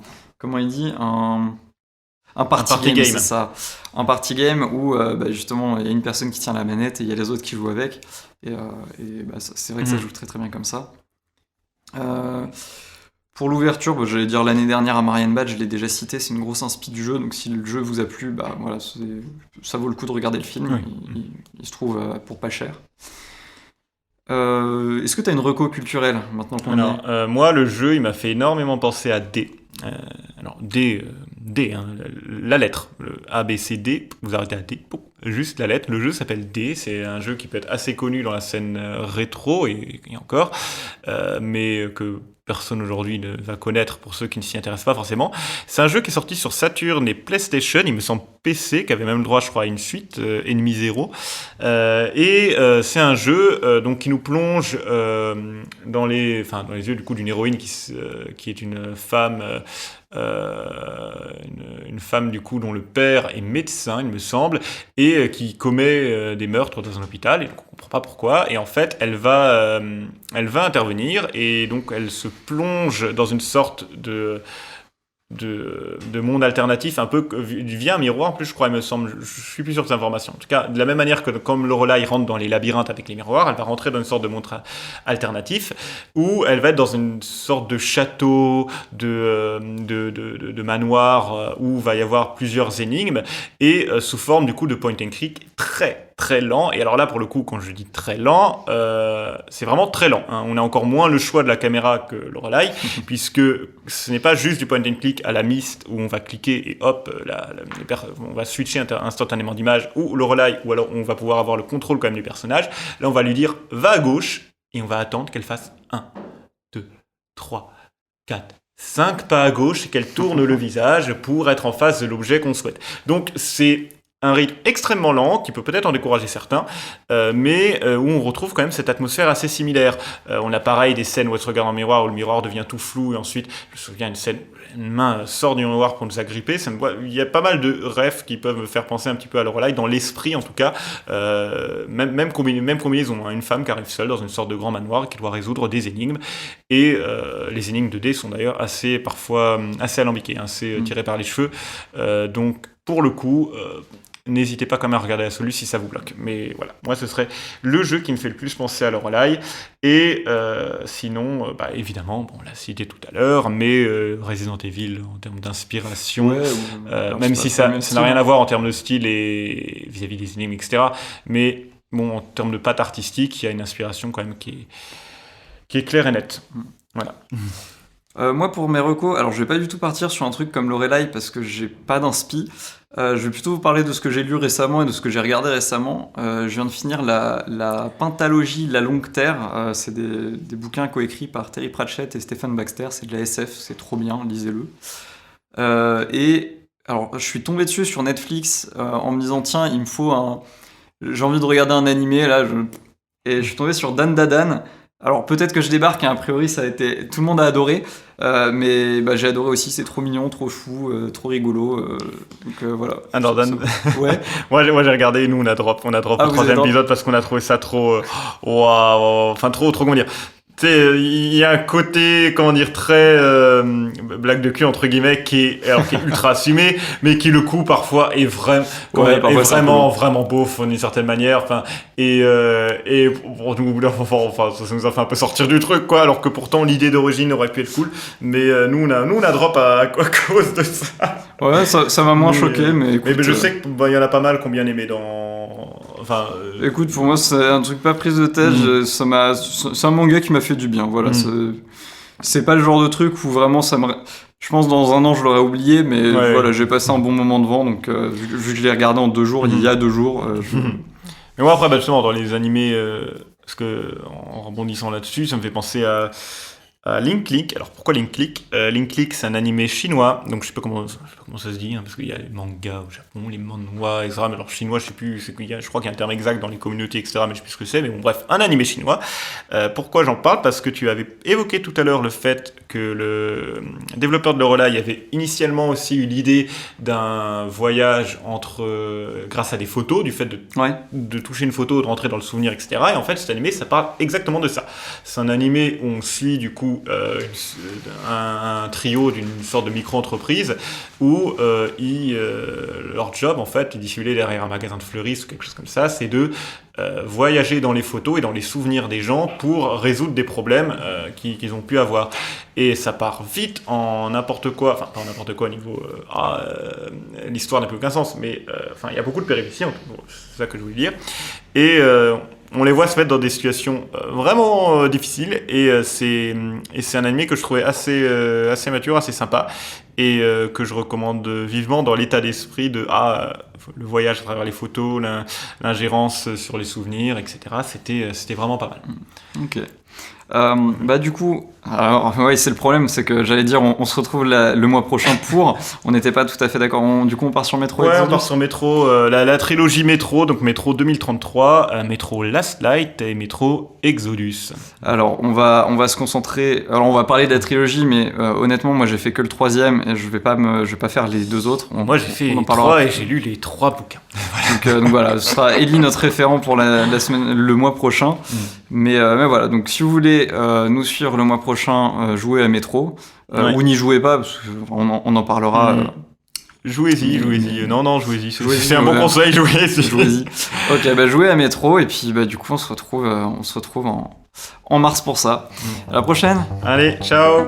party game, c'est ça. Un party game où justement il y a une personne qui tient la manette et il y a les autres qui jouent avec. C'est vrai que ça joue très très bien comme ça. Pour l'ouverture, j'allais dire l'année dernière à Marienbad, je l'ai déjà cité, c'est une grosse inspi du jeu, donc si le jeu vous a plu, ça vaut le coup de regarder le film, il se trouve pour pas cher. Est-ce que tu as une reco culturelle maintenant qu'on moi, le jeu, il m'a fait énormément penser à D. D, la lettre, le A, B, C, D, vous arrêtez à D, juste la lettre. Le jeu s'appelle D, c'est un jeu qui peut être assez connu dans la scène rétro et encore, mais que personne aujourd'hui ne va connaître pour ceux qui ne s'y intéressent pas forcément. C'est un jeu qui est sorti sur Saturn et PlayStation, il me semble PC, qui avait même droit, je crois, à une suite, Ennemi Zero. C'est un jeu donc qui nous plonge dans les yeux du coup d'une héroïne qui est une femme. Une femme du coup dont le père est médecin, il me semble, et qui commet des meurtres dans un hôpital, et donc on comprend pas pourquoi, et en fait elle va intervenir, et donc elle se plonge dans une sorte de monde alternatif, un peu via un miroir, en plus je crois, il me semble, je suis plus sûr de cette information. En tout cas, de la même manière que comme Lorelai rentre dans les labyrinthes avec les miroirs, elle va rentrer dans une sorte de monde alternatif, où elle va être dans une sorte de château, de manoir, où va y avoir plusieurs énigmes, et sous forme du coup de point and click très très lent. Et alors là, pour le coup, quand je dis très lent, c'est vraiment très lent. Hein. On a encore moins le choix de la caméra que le Relay, puisque ce n'est pas juste du point and click à la Myst où on va cliquer et hop, on va switcher instantanément d'image, ou le Relay, ou alors on va pouvoir avoir le contrôle quand même du personnage. Là, on va lui dire va à gauche et on va attendre qu'elle fasse 1, 2, 3, 4, 5 pas à gauche et qu'elle tourne le visage pour être en face de l'objet qu'on souhaite. Donc c'est un rythme extrêmement lent qui peut peut-être en décourager certains, mais où on retrouve quand même cette atmosphère assez similaire. On a pareil des scènes où elle se regarde dans le miroir, où le miroir devient tout flou, et ensuite, je me souviens une scène où une main sort du miroir pour nous agripper. Il y a pas mal de refs qui peuvent me faire penser un petit peu à Lorelai, dans l'esprit en tout cas, même combinaison. Hein. Une femme qui arrive seule dans une sorte de grand manoir et qui doit résoudre des énigmes, et les énigmes de dés sont d'ailleurs parfois assez alambiquées, hein, assez tirées par les cheveux, donc pour le coup... n'hésitez pas quand même à regarder la solu si ça vous bloque. Mais voilà, moi ce serait le jeu qui me fait le plus penser à Lorelai. Et sinon, évidemment, on l'a cité tout à l'heure, mais Resident Evil en termes d'inspiration, même si ça n'a rien à voir en termes de style et vis-à-vis des énigmes, etc. Mais bon, en termes de patte artistique, il y a une inspiration quand même qui est claire et nette. Voilà. Moi pour mes recos, alors je vais pas du tout partir sur un truc comme Lorelai parce que j'ai pas d'inspi. Je vais plutôt vous parler de ce que j'ai lu récemment et de ce que j'ai regardé récemment. Je viens de finir la pentalogie La Longue Terre. C'est des bouquins coécrits par Terry Pratchett et Stephen Baxter. C'est de la SF, c'est trop bien, lisez-le. Et alors je suis tombé dessus sur Netflix en me disant tiens, il me faut j'ai envie de regarder un animé là. Et je suis tombé sur Dan Dadan. Alors peut-être que je débarque et a priori tout le monde a adoré, mais j'ai adoré aussi, c'est trop mignon, trop chou, trop rigolo, donc voilà. Alors Dan, ouais. moi j'ai regardé, nous on a drop le troisième épisode parce qu'on a trouvé ça trop, trop comment dire. Tu sais, il y a un côté, comment dire, très blague de cul entre guillemets qui est ultra assumé, mais qui le coup parfois est vraiment beauf d'une certaine manière. Enfin, et pour nous, ça nous a fait un peu sortir du truc, quoi. Alors que pourtant l'idée d'origine aurait pu être cool, mais nous on a drop à cause de ça. Ouais, ça m'a moins choqué, mais écoute, mais je sais qu'il y en a pas mal qui ont bien aimé dans. Enfin, écoute, pour moi c'est un truc pas prise de tête. C'est un manga qui m'a fait du bien. Voilà, c'est pas le genre de truc où vraiment je pense dans un an je l'aurais oublié, mais voilà, j'ai passé un bon moment devant. Donc vu que je l'ai regardé en 2 jours, il y a 2 jours. Mais moi après, justement dans les animés, parce que en rebondissant là-dessus, ça me fait penser à Link Click. Alors pourquoi Link Click ? Link Click, c'est un animé chinois, donc je sais pas comment ça se dit, hein, parce qu'il y a les mangas au Japon, les manhwas, etc. Mais alors chinois, je sais plus, je crois qu'il y a un terme exact dans les communautés, etc. Mais je sais plus ce que c'est. Mais bon, bref, un animé chinois. Pourquoi j'en parle ? Parce que tu avais évoqué tout à l'heure le fait que le développeur de Lorelai avait initialement aussi eu l'idée d'un voyage grâce à des photos, du fait de toucher une photo, de rentrer dans le souvenir, etc. Et en fait, cet animé, ça parle exactement de ça. C'est un animé où on suit du coup un trio d'une sorte de micro-entreprise où leur job, en fait, dissimuler derrière un magasin de fleuristes ou quelque chose comme ça, c'est de voyager dans les photos et dans les souvenirs des gens pour résoudre des problèmes qu'ils ont pu avoir. Et ça part vite en n'importe quoi, enfin pas en n'importe quoi au niveau l'histoire n'a plus aucun sens, mais il y a beaucoup de péripéties, c'est ça que je voulais dire. Et on les voit se mettre dans des situations vraiment difficiles, et c'est un anime que je trouvais assez mature, assez sympa, et que je recommande vivement dans l'état d'esprit de le voyage à travers les photos, l'ingérence sur les souvenirs, etc. C'était vraiment pas mal. Ok. Du coup, alors ouais, c'est le problème, c'est que j'allais dire on se retrouve le mois prochain on n'était pas tout à fait d'accord. Du coup on part sur Metro. Ouais, on part sur Metro, la trilogie Metro, donc Metro 2033, Metro Last Light et Metro Exodus. Alors on va se concentrer. Alors on va parler de la trilogie, mais honnêtement moi j'ai fait que le 3e et je vais pas faire les 2 autres. Moi j'ai fait les 3 et j'ai lu les 3 bouquins. Donc voilà, ce sera Ellie notre référent pour la semaine, le mois prochain. Mais voilà, donc si vous voulez nous suivre le mois prochain, jouez à Metro, ou n'y jouez pas, parce qu'on en parlera. Jouez-y. Non, jouez-y. C'est un bon conseil, jouez-y. Ok, jouez à Metro, et puis du coup on se retrouve en mars pour ça. À la prochaine. Allez, ciao.